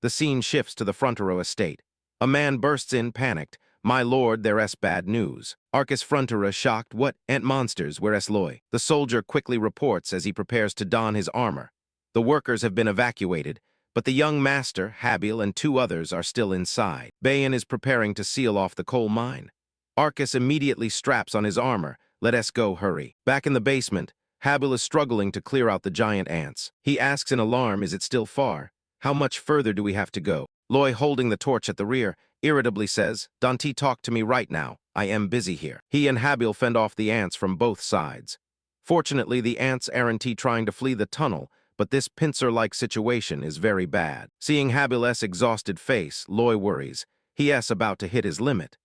The scene shifts to the Frontero estate. A man bursts in, panicked. My lord, there's bad news. Arcus Frontera shocked. What? Ant monsters, where's Loy? The soldier quickly reports as he prepares to don his armor. The workers have been evacuated, but the young master, Habil, and 2 others are still inside. Bayan is preparing to seal off the coal mine. Arcus immediately straps on his armor. Let us go, hurry. Back in the basement, Habil is struggling to clear out the giant ants. He asks in alarm, is it still far? How much further do we have to go? Loy, holding the torch at the rear, irritably says, Dante, talk to me right now. I am busy here. He and Habil fend off the ants from both sides. Fortunately, the ants aren't trying to flee the tunnel, but this pincer-like situation is very bad. Seeing Habil's exhausted face, Loy worries. He's about to hit his limit.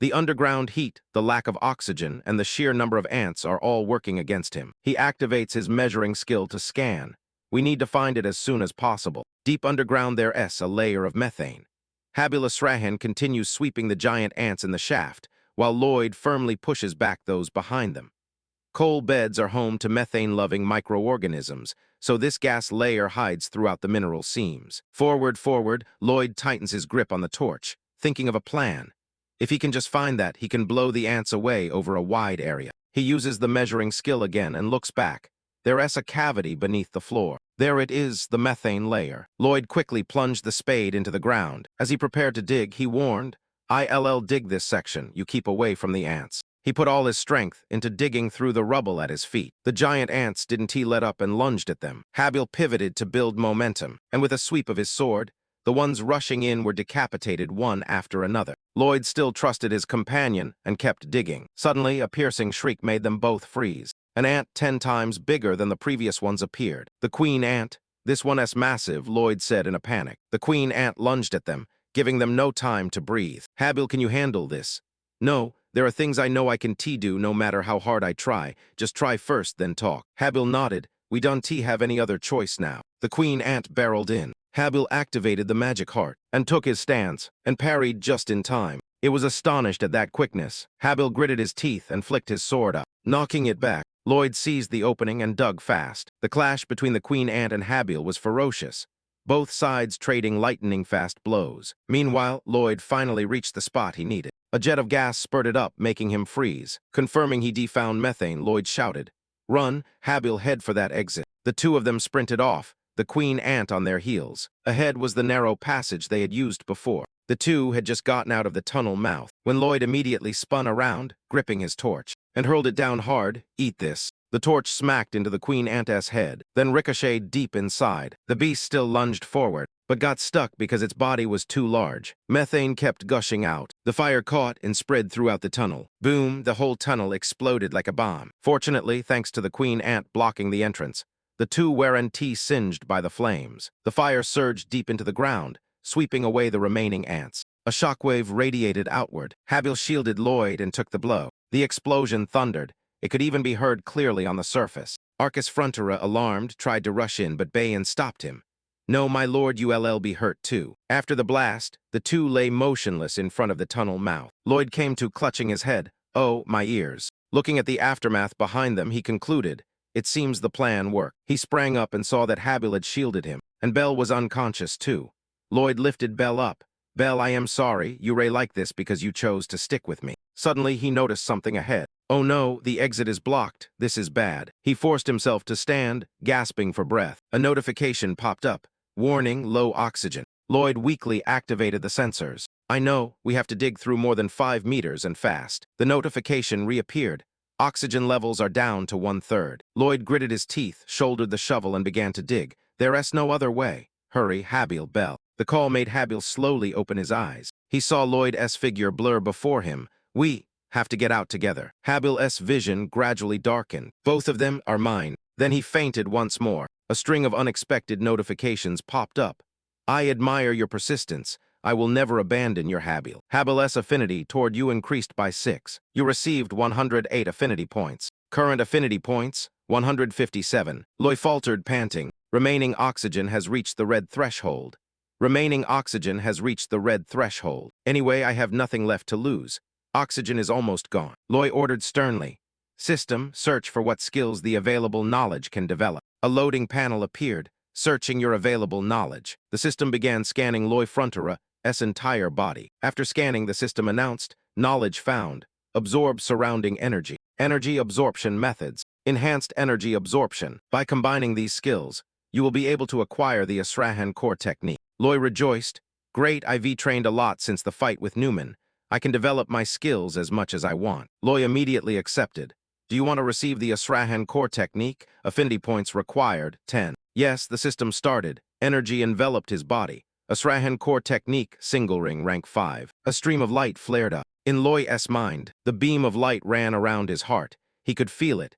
The underground heat, the lack of oxygen, and the sheer number of ants are all working against him. He activates his measuring skill to scan. We need to find it as soon as possible. Deep underground there's a layer of methane. Habil Asrahan continues sweeping the giant ants in the shaft, while Lloyd firmly pushes back those behind them. Coal beds are home to methane-loving microorganisms, so this gas layer hides throughout the mineral seams. Forward, Lloyd tightens his grip on the torch, thinking of a plan. If he can just find that, he can blow the ants away over a wide area. He uses the measuring skill again and looks back. There's a cavity beneath the floor. There it is, the methane layer. Lloyd quickly plunged the spade into the ground. As he prepared to dig, he warned, I'll dig this section. You keep away from the ants. He put all his strength into digging through the rubble at his feet. The giant ants didn't let up and lunged at them. Habil pivoted to build momentum, and with a sweep of his sword, the ones rushing in were decapitated one after another. Lloyd still trusted his companion and kept digging. Suddenly, a piercing shriek made them both freeze. An ant 10 times bigger than the previous ones appeared. The queen ant. This one's massive, Lloyd said in a panic. The queen ant lunged at them, giving them no time to breathe. Habil, can you handle this? No, there are things I know I can do no matter how hard I try. Just try first, then talk. Habil nodded. We don't have any other choice now. The queen ant barreled in. Habil activated the magic heart and took his stance and parried just in time. It was astonished at that quickness. Habil gritted his teeth and flicked his sword up, knocking it back. Lloyd seized the opening and dug fast. The clash between the queen ant and Habil was ferocious, both sides trading lightning-fast blows. Meanwhile, Lloyd finally reached the spot he needed. A jet of gas spurted up, making him freeze. Confirming he defound methane, Lloyd shouted, Run! Habil, head for that exit. The 2 of them sprinted off, the queen ant on their heels. Ahead was the narrow passage they had used before. The 2 had just gotten out of the tunnel mouth, when Lloyd immediately spun around, gripping his torch, and hurled it down hard. Eat this. The torch smacked into the queen ant's head, then ricocheted deep inside. The beast still lunged forward, but got stuck because its body was too large. Methane kept gushing out. The fire caught and spread throughout the tunnel. Boom, the whole tunnel exploded like a bomb. Fortunately, thanks to the queen ant blocking the entrance, the 2 weren't singed by the flames. The fire surged deep into the ground, sweeping away the remaining ants. A shockwave radiated outward. Habil shielded Lloyd and took the blow. The explosion thundered. It could even be heard clearly on the surface. Arcus Frontera, alarmed, tried to rush in, but Bayan stopped him. No, my lord, you'll be hurt too. After the blast, the 2 lay motionless in front of the tunnel mouth. Lloyd came to, clutching his head. Oh, my ears. Looking at the aftermath behind them, he concluded, it seems the plan worked. He sprang up and saw that Habil had shielded him, and Bell was unconscious too. Lloyd lifted Bell up. Bell, I am sorry, you're like this because you chose to stick with me. Suddenly, he noticed something ahead. Oh no, the exit is blocked. This is bad. He forced himself to stand, gasping for breath. A notification popped up. Warning, low oxygen. Lloyd weakly activated the sensors. I know, we have to dig through more than 5 meters and fast. The notification reappeared. Oxygen levels are down to 1/3. Lloyd gritted his teeth, shouldered the shovel, and began to dig. There's no other way. Hurry, Habil, Bell. The call made Habil slowly open his eyes. He saw Lloyd's figure blur before him. We have to get out together. Habil's vision gradually darkened. Both of them are mine. Then he fainted once more. A string of unexpected notifications popped up. I admire your persistence. I will never abandon your Habil. Habil's affinity toward you increased by 6. You received 108 affinity points. Current affinity points, 157. Lloyd faltered, panting. Remaining oxygen has reached the red threshold. Remaining oxygen has reached the red threshold. Anyway, I have nothing left to lose. Oxygen is almost gone. Lloyd ordered sternly. System, search for what skills the available knowledge can develop. A loading panel appeared. searching your available knowledge. The system began scanning Loy Frontera's entire body. After scanning, the system announced, knowledge found. Absorb surrounding energy. Energy absorption methods. Enhanced energy absorption. By combining these skills, you will be able to acquire the Asrahan core technique. Loy rejoiced. Great, I've trained a lot since the fight with Newman. I can develop my skills as much as I want. Loy immediately accepted. Do you want to receive the Asrahan core technique? Affinity points required, 10. Yes, the system started. Energy enveloped his body. Asrahan core technique, single ring, rank 5. A stream of light flared up. In Loy's mind, the beam of light ran around his heart. He could feel it.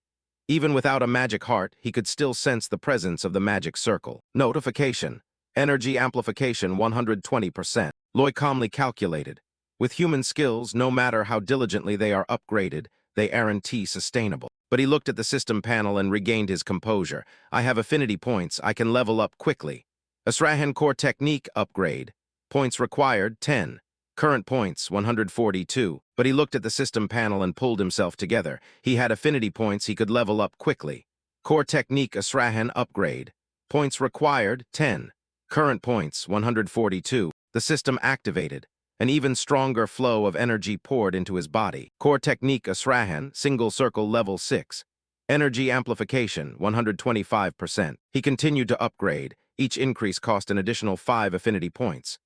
Even without a magic heart, he could still sense the presence of the magic circle. Notification. Energy amplification 120%. Loy calmly calculated. With human skills, no matter how diligently they are upgraded, they aren't sustainable. But he looked at the system panel and regained his composure. I have affinity points. I can level up quickly. Asrahan core technique upgrade. Points required 10. Current points 142. But he looked at the system panel and pulled himself together. He had affinity points. He could level up quickly. Core technique Asrahan upgrade. Points required 10. Current points 142. The system activated. An even stronger flow of energy poured into his body. Core technique Asrahan, single circle level 6. Energy amplification 125%. He continued to upgrade. Each increase cost an additional 5 affinity points.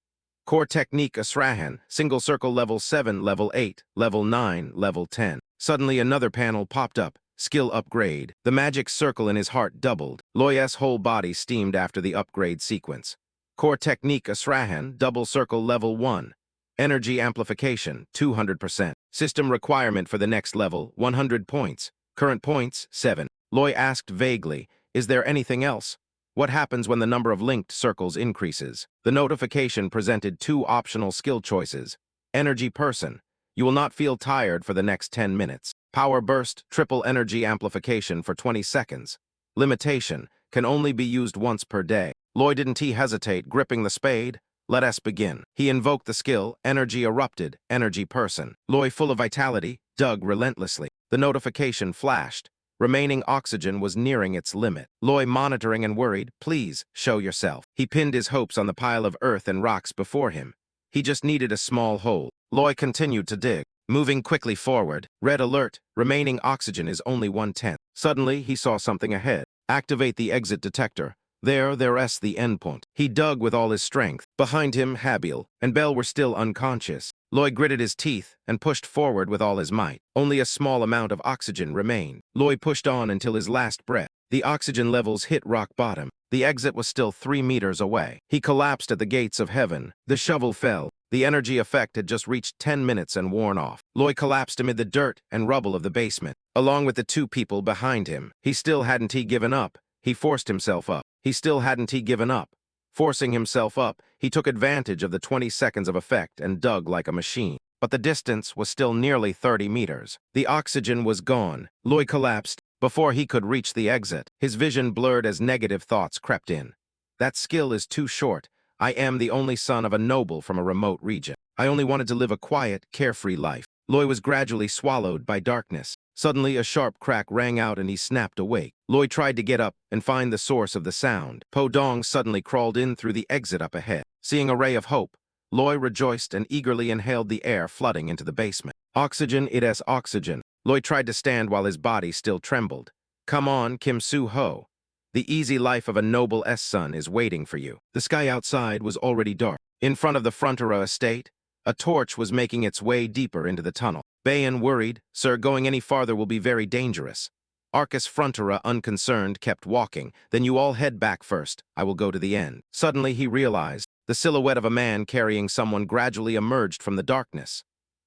Core technique Asrahan, single circle level 7, level 8, level 9, level 10. Suddenly another panel popped up. Skill upgrade. The magic circle in his heart doubled. Loy's whole body steamed after the upgrade sequence. Core technique Asrahan, double circle level 1. Energy amplification, 200%. System requirement for the next level, 100 points. Current points, 7. Loy asked vaguely, is there anything else? What happens when the number of linked circles increases? The notification presented 2 optional skill choices. Energy person. You will not feel tired for the next 10 minutes. Power burst, triple energy amplification for 20 seconds. Limitation, can only be used once per day. Loy didn't hesitate, gripping the spade. Let us begin. He invoked the skill, energy erupted, energy person. Loy, full of vitality, dug relentlessly. The notification flashed. Remaining oxygen was nearing its limit. Loy, monitoring and worried, please, show yourself. He pinned his hopes on the pile of earth and rocks before him. He just needed a small hole. Loy continued to dig, moving quickly forward. Red alert, remaining oxygen is only 1/10. Suddenly, he saw something ahead. Activate the exit detector. There's the endpoint. He dug with all his strength. Behind him, Habil and Bell were still unconscious. Loy gritted his teeth and pushed forward with all his might. Only a small amount of oxygen remained. Loy pushed on until his last breath. The oxygen levels hit rock bottom. The exit was still 3 meters away. He collapsed at the gates of heaven. The shovel fell. The energy effect had just reached 10 minutes and worn off. Loy collapsed amid the dirt and rubble of the basement, along with the 2 people behind him. He still hadn't given up. He forced himself up. He still hadn't given up. Forcing himself up, he took advantage of the 20 seconds of effect and dug like a machine. But the distance was still nearly 30 meters. The oxygen was gone. Loy collapsed before he could reach the exit. His vision blurred as negative thoughts crept in. That skill is too short. I am the only son of a noble from a remote region. I only wanted to live a quiet, carefree life. Loy was gradually swallowed by darkness. Suddenly, a sharp crack rang out and he snapped awake. Loy tried to get up and find the source of the sound. Po Dong suddenly crawled in through the exit up ahead. Seeing a ray of hope, Loy rejoiced and eagerly inhaled the air flooding into the basement. Oxygen, it is oxygen. Loy tried to stand while his body still trembled. Come on, Kim Soo-ho. The easy life of a noble son is waiting for you. The sky outside was already dark. In front of the Frontera estate, a torch was making its way deeper into the tunnel. Bayan worried, sir, going any farther will be very dangerous. Arcus Frontera, unconcerned, kept walking. Then you all head back first. I will go to the end. Suddenly he realized the silhouette of a man carrying someone gradually emerged from the darkness.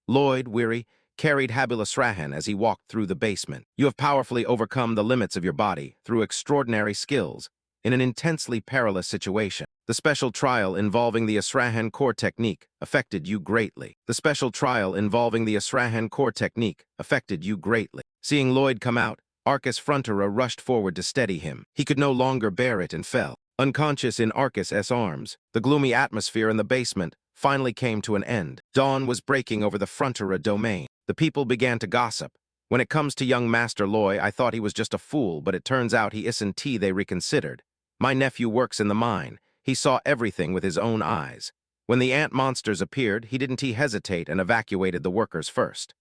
Lloyd, weary, carried Habil Asrahan as he walked through the basement. You have powerfully overcome the limits of your body through extraordinary skills in an intensely perilous situation. The special trial involving the Asrahan core technique affected you greatly. The special trial involving the Asrahan core technique affected you greatly. Seeing Lloyd come out, Arcus Frontera rushed forward to steady him. He could no longer bear it and fell. Unconscious in Arcus's arms, the gloomy atmosphere in the basement finally came to an end. Dawn was breaking over the Frontera domain. The people began to gossip. When it comes to young Master Loy, I thought he was just a fool, but it turns out he isn't. They reconsidered. My nephew works in the mine. He saw everything with his own eyes. When the ant monsters appeared, didn't he hesitate and evacuated the workers first.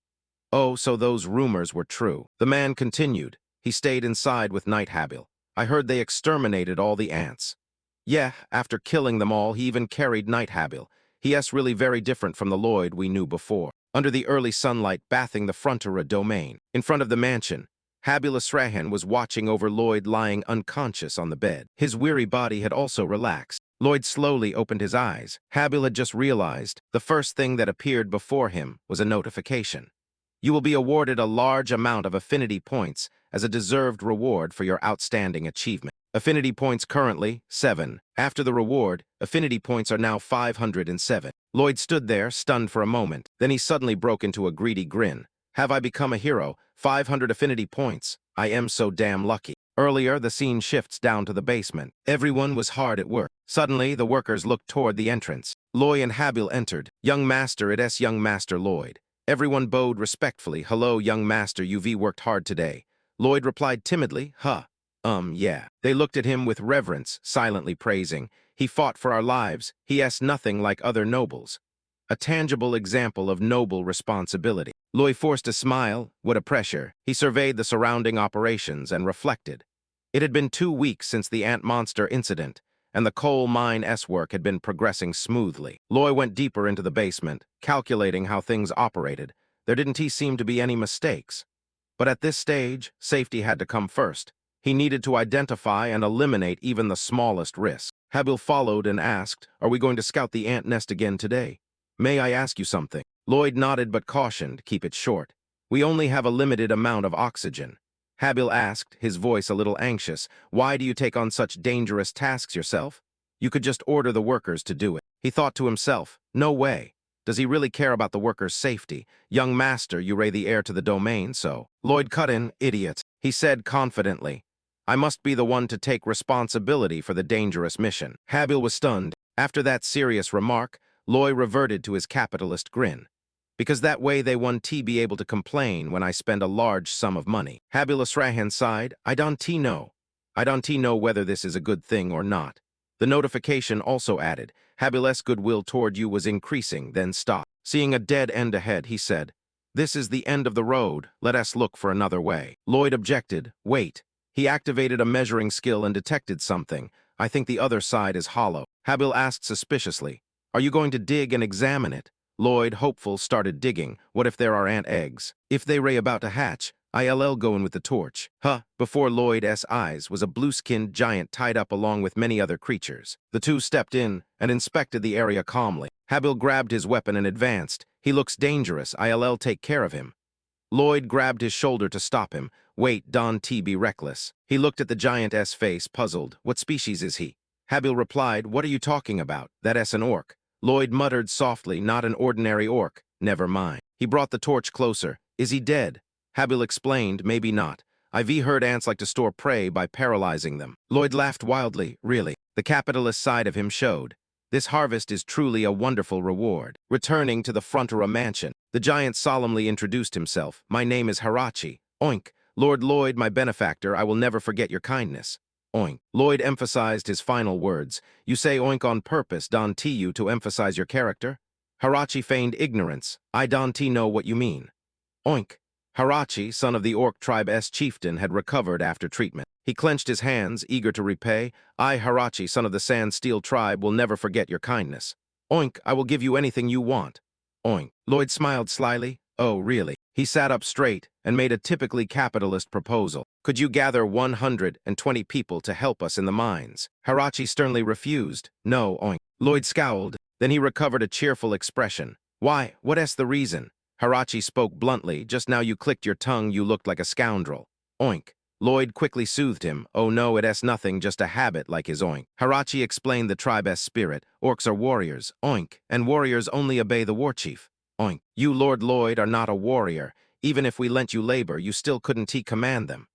Oh, so those rumors were true. The man continued. He stayed inside with Night Habil. I heard they exterminated all the ants. Yeah, after killing them all, he even carried Night Habil. He really very different from the Lloyd we knew before. Under the early sunlight bathing the Frontera domain, in front of the mansion, Habil Asrahan was watching over Lloyd lying unconscious on the bed. His weary body had also relaxed. Lloyd slowly opened his eyes. Habil had just realized the first thing that appeared before him was a notification. You will be awarded a large amount of affinity points as a deserved reward for your outstanding achievement. Affinity points currently 7. After the reward, affinity points are now 507. Lloyd stood there, stunned for a moment. Then he suddenly broke into a greedy grin. Have I become a hero? 500 affinity points. I am so damn lucky. Earlier, the scene shifts down to the basement. Everyone was hard at work. Suddenly, the workers looked toward the entrance. Lloyd and Habil entered. Young Master, it's Young Master Lloyd. Everyone bowed respectfully. Hello, young master, you've worked hard today. Lloyd replied timidly, yeah. They looked at him with reverence, silently praising. He fought for our lives. He nothing like other nobles. A tangible example of noble responsibility. Lloyd forced a smile. What a pressure. He surveyed the surrounding operations and reflected. It had been 2 weeks since the ant monster incident, and the coal mine work had been progressing smoothly. Lloyd went deeper into the basement, calculating how things operated. There didn't seem to be any mistakes. But at this stage, safety had to come first. He needed to identify and eliminate even the smallest risk. Habil followed and asked, are we going to scout the ant nest again today? May I ask you something? Lloyd nodded but cautioned, keep it short. We only have a limited amount of oxygen. Habil asked, his voice a little anxious, why do you take on such dangerous tasks yourself? You could just order the workers to do it. He thought to himself, no way. Does he really care about the workers' safety? Young master, you ray the heir to the domain, so. Lloyd cut in, idiot. He said confidently, I must be the one to take responsibility for the dangerous mission. Habil was stunned. After that serious remark, Lloyd reverted to his capitalist grin. Because that way they won't be able to complain when I spend a large sum of money. Habil Asrahan sighed, I don't know. I don't know whether this is a good thing or not. The notification also added, Habil's goodwill toward you was increasing, then stopped. Seeing a dead end ahead, he said, this is the end of the road, let us look for another way. Lloyd objected, wait. He activated a measuring skill and detected something. I think the other side is hollow. Habil asked suspiciously, are you going to dig and examine it? Lloyd, hopeful, started digging. What if there are ant eggs? If they ray about to hatch, I'll go in with the torch. Before Lloyd's eyes was a blue-skinned giant tied up along with many other creatures. The two stepped in and inspected the area calmly. Habil grabbed his weapon and advanced. He looks dangerous. I'll take care of him. Lloyd grabbed his shoulder to stop him. Wait, don't be reckless. He looked at the giant's face, puzzled. What species is he? Habil replied, what are you talking about? That's an orc. Lloyd muttered softly, not an ordinary orc. Never mind. He brought the torch closer. Is he dead? Habil explained, maybe not. I've heard ants like to store prey by paralyzing them. Lloyd laughed wildly, really. The capitalist side of him showed. This harvest is truly a wonderful reward. Returning to the Frontera mansion, the giant solemnly introduced himself. My name is Harachi. Oink. Lord Lloyd, my benefactor, I will never forget your kindness. Oink. Lloyd emphasized his final words. You say oink on purpose, don't you, to emphasize your character? Harachi feigned ignorance. I don't know what you mean. Oink. Harachi, son of the orc tribe's chieftain, had recovered after treatment. He clenched his hands, eager to repay. I, Harachi, son of the Sand Steel tribe, will never forget your kindness. Oink, I will give you anything you want. Oink. Lloyd smiled slyly. Oh, really? He sat up straight and made a typically capitalist proposal. Could you gather 120 people to help us in the mines? Harachi sternly refused. No, oink. Lloyd scowled. Then he recovered a cheerful expression. Why, what's the reason? Harachi spoke bluntly. Just now you clicked your tongue, you looked like a scoundrel. Oink. Lloyd quickly soothed him. Oh no, it's nothing, just a habit like his oink. Harachi explained the tribe's spirit. Orcs are warriors, oink, and warriors only obey the war chief. Oink. You, Lord Lloyd, are not a warrior. Even if we lent you labor, you still couldn't command them.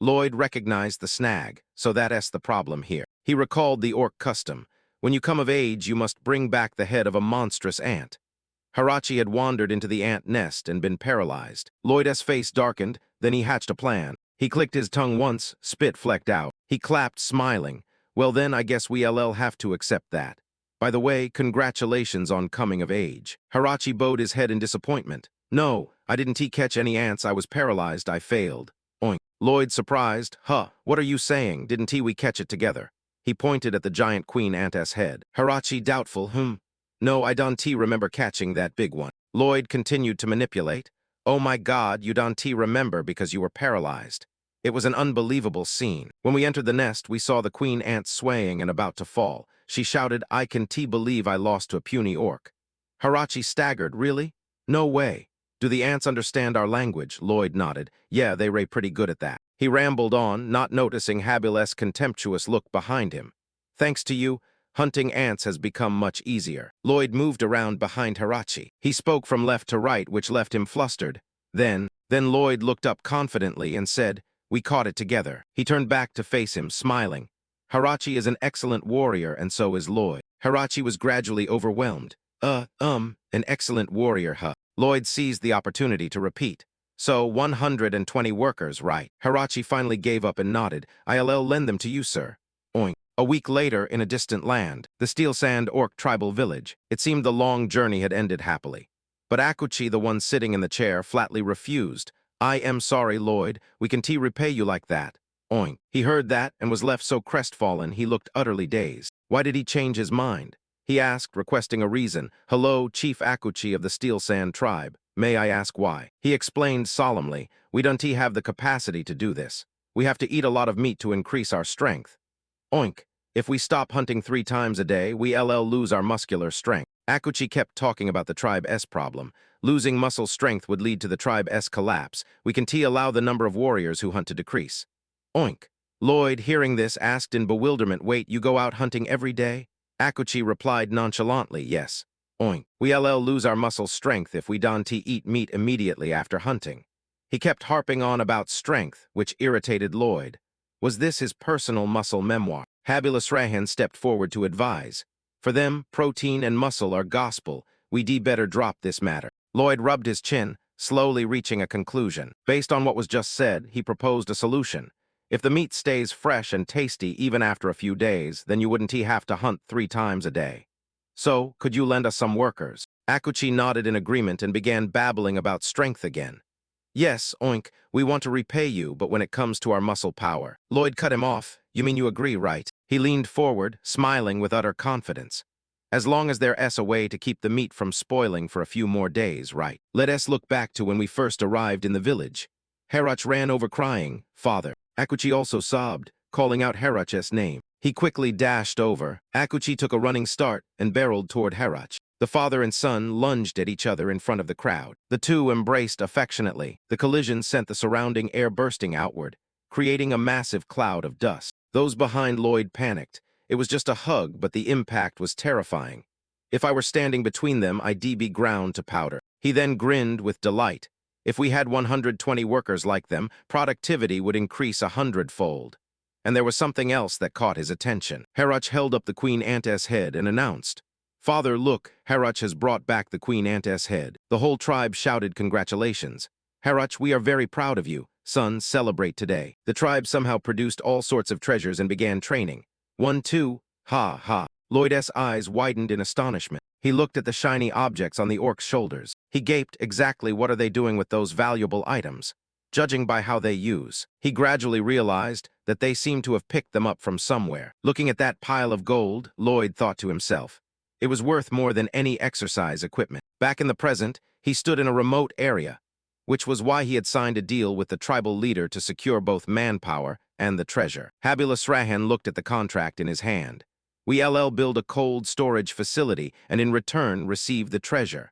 Lloyd recognized the snag, so that's the problem here. He recalled the orc custom. When you come of age, you must bring back the head of a monstrous ant. Harachi had wandered into the ant nest and been paralyzed. Lloyd's face darkened, then he hatched a plan. He clicked his tongue once, spit flecked out. He clapped, smiling. Well then, I guess we'll have to accept that. By the way, congratulations on coming of age. Hirachi bowed his head in disappointment. No, I didn't catch any ants, I was paralyzed, I failed. Oink. Lloyd surprised. Huh, what are you saying? Didn't we catch it together? He pointed at the giant queen ant's head. Hirachi doubtful. No, I don't remember catching that big one. Lloyd continued to manipulate. Oh my god, you don't remember because you were paralyzed. It was an unbelievable scene. When we entered the nest, we saw the queen ant swaying and about to fall. She shouted, I can believe I lost to a puny orc. Hirachi staggered. Really? No way. Do the ants understand our language? Lloyd nodded. Yeah, they ray pretty good at that. He rambled on, not noticing Habile's contemptuous look behind him. Thanks to you, hunting ants has become much easier. Lloyd moved around behind Hirachi. He spoke from left to right, which left him flustered. Then Lloyd looked up confidently and said, we caught it together. He turned back to face him, smiling. Hirachi is an excellent warrior, and so is Lloyd. Hirachi was gradually overwhelmed. An excellent warrior, huh? Lloyd seized the opportunity to repeat. So, 120 workers, right? Hirachi finally gave up and nodded. I'll lend them to you, sir. Oink. A week later, in a distant land, the Steel Sand Orc tribal village, it seemed the long journey had ended happily. But Akuchi, the one sitting in the chair, flatly refused. I am sorry, Lloyd. We can repay you like that. Oink. He heard that and was left so crestfallen he looked utterly dazed. Why did he change his mind? He asked, requesting a reason. Hello, Chief Akuchi of the Steel Sand tribe. May I ask why? He explained solemnly, we don't have the capacity to do this. We have to eat a lot of meat to increase our strength. Oink. If we stop hunting 3 times a day, we'll lose our muscular strength. Akuchi kept talking about the tribe's problem. Losing muscle strength would lead to the tribe's collapse. We can allow the number of warriors who hunt to decrease. Oink. Lloyd, hearing this, asked in bewilderment, wait, you go out hunting every day? Akuchi replied nonchalantly, yes. Oink. We'll lose our muscle strength if we don't eat meat immediately after hunting. He kept harping on about strength, which irritated Lloyd. Was this his personal muscle memoir? Habile's stepped forward to advise. For them, protein and muscle are gospel. We'd better drop this matter. Lloyd rubbed his chin, slowly reaching a conclusion. Based on what was just said, he proposed a solution. If the meat stays fresh and tasty even after a few days, then you wouldn't have to hunt 3 times a day. So, could you lend us some workers? Akuchi nodded in agreement and began babbling about strength again. Yes, Oink, we want to repay you, but when it comes to our muscle power. Lloyd cut him off. You mean you agree, right? He leaned forward, smiling with utter confidence. As long as there's a way to keep the meat from spoiling for a few more days, right? Let us look back to when we first arrived in the village. Hirachi ran over crying, Father. Akuchi also sobbed, calling out Hirachi's name. He quickly dashed over. Akuchi took a running start and barreled toward Hirachi. The father and son lunged at each other in front of the crowd. The two embraced affectionately. The collision sent the surrounding air bursting outward, creating a massive cloud of dust. Those behind Lloyd panicked. It was just a hug, but the impact was terrifying. If I were standing between them, I'd be ground to powder. He then grinned with delight. If we had 120 workers like them, productivity would increase 100-fold. And there was something else that caught his attention. Hirachi held up the queen ant's head and announced, Father, look, Hirachi has brought back the queen ant's head. The whole tribe shouted congratulations. Hirachi, we are very proud of you. Son, celebrate today. The tribe somehow produced all sorts of treasures and began training. 1, 2, ha, ha. Lloyd's eyes widened in astonishment. He looked at the shiny objects on the orc's shoulders. He gaped, exactly what are they doing with those valuable items? Judging by how they use, he gradually realized that they seemed to have picked them up from somewhere. Looking at that pile of gold, Lloyd thought to himself, it was worth more than any exercise equipment. Back in the present, he stood in a remote area, which was why he had signed a deal with the tribal leader to secure both manpower and the treasure. Habile's looked at the contract in his hand. We'll build a cold storage facility and in return receive the treasure.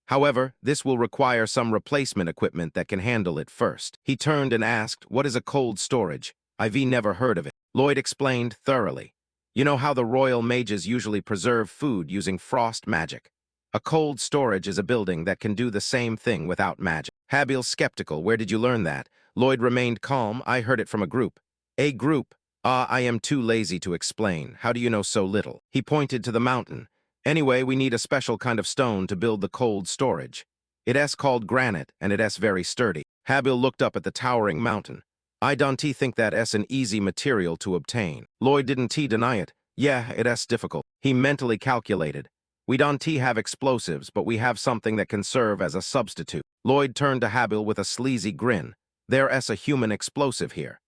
However, this will require some replacement equipment that can handle it first. He turned and asked, what is a cold storage? I've never heard of it. Lloyd explained thoroughly. You know how the royal mages usually preserve food using frost magic? A cold storage is a building that can do the same thing without magic. Habile skeptical, where did you learn that? Lloyd remained calm, I heard it from a group. A group? I am too lazy to explain. How do you know so little? He pointed to the mountain. Anyway, we need a special kind of stone to build the cold storage. It's called granite, and it's very sturdy. Habile looked up at the towering mountain. I don't think that's an easy material to obtain. Lloyd didn't deny it. Yeah, it's difficult. He mentally calculated. We don't have explosives, but we have something that can serve as a substitute. Lloyd turned to Habil with a sleazy grin. There's a human explosive here.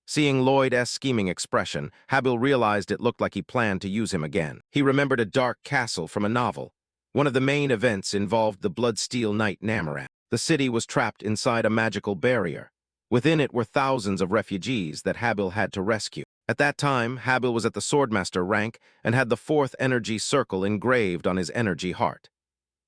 Seeing Lloyd's scheming expression, Habil realized it looked like he planned to use him again. He remembered a dark castle from a novel. One of the main events involved the Bloodsteel Knight Namarap. The city was trapped inside a magical barrier. Within it were thousands of refugees that Habil had to rescue. At that time, Habil was at the Swordmaster rank and had the 4th energy circle engraved on his energy heart.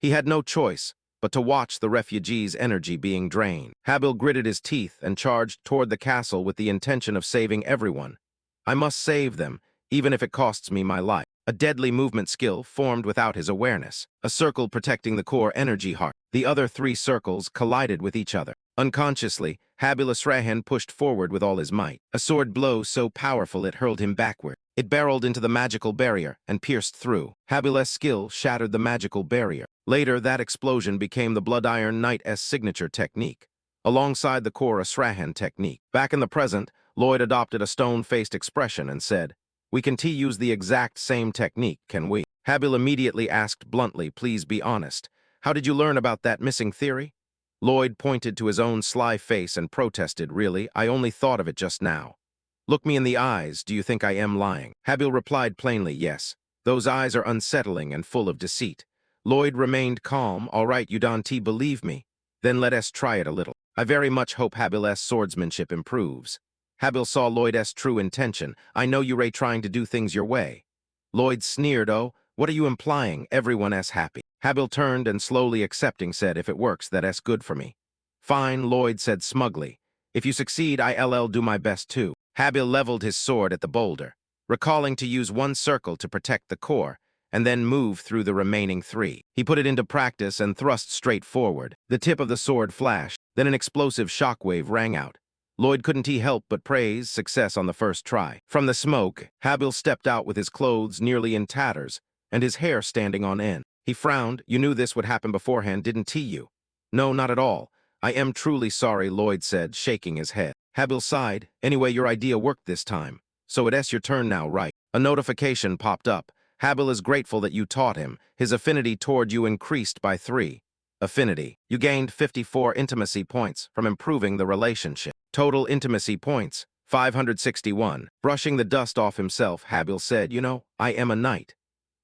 He had no choice but to watch the refugees' energy being drained. Habil gritted his teeth and charged toward the castle with the intention of saving everyone. I must save them, even if it costs me my life. A deadly movement skill formed without his awareness. A circle protecting the core energy heart. The other 3 circles collided with each other. Unconsciously, Habil Asrahan pushed forward with all his might. A sword blow so powerful it hurled him backward. It barreled into the magical barrier and pierced through. Habil's skill shattered the magical barrier. Later, that explosion became the Blood Iron Knight's signature technique, alongside the core Asrahan technique. Back in the present, Lloyd adopted a stone-faced expression and said, "We can use the exact same technique, can we?" Habil immediately asked bluntly, "Please be honest. How did you learn about that missing theory?" Lloyd pointed to his own sly face and protested, "Really, I only thought of it just now. Look me in the eyes, do you think I am lying?" Habil replied plainly, "Yes. Those eyes are unsettling and full of deceit." Lloyd remained calm. "All right, you don't believe me? Then let us try it a little. I very much hope Habil's swordsmanship improves." Habil saw Lloyd's true intention. "I know you're trying to do things your way." Lloyd sneered, "Oh, what are you implying? Everyone's happy." Habil turned and slowly accepting said, "If it works, that's good for me." "Fine," Lloyd said smugly. "If you succeed, I'll do my best too." Habil leveled his sword at the boulder, recalling to use 1 circle to protect the core, and then move through the remaining 3. He put it into practice and thrust straight forward. The tip of the sword flashed, then an explosive shockwave rang out. Lloyd couldn't help but praise success on the first try. From the smoke, Habil stepped out with his clothes nearly in tatters and his hair standing on end. He frowned. "You knew this would happen beforehand, didn't you?" "No, not at all. I am truly sorry," Lloyd said, shaking his head. Habil sighed. "Anyway, your idea worked this time. So it's your turn now, right?" A notification popped up. "Habil is grateful that you taught him. His affinity toward you increased by 3. Affinity. You gained 54 intimacy points from improving the relationship. Total intimacy points, 561. Brushing the dust off himself, Habil said, "You know, I am a knight.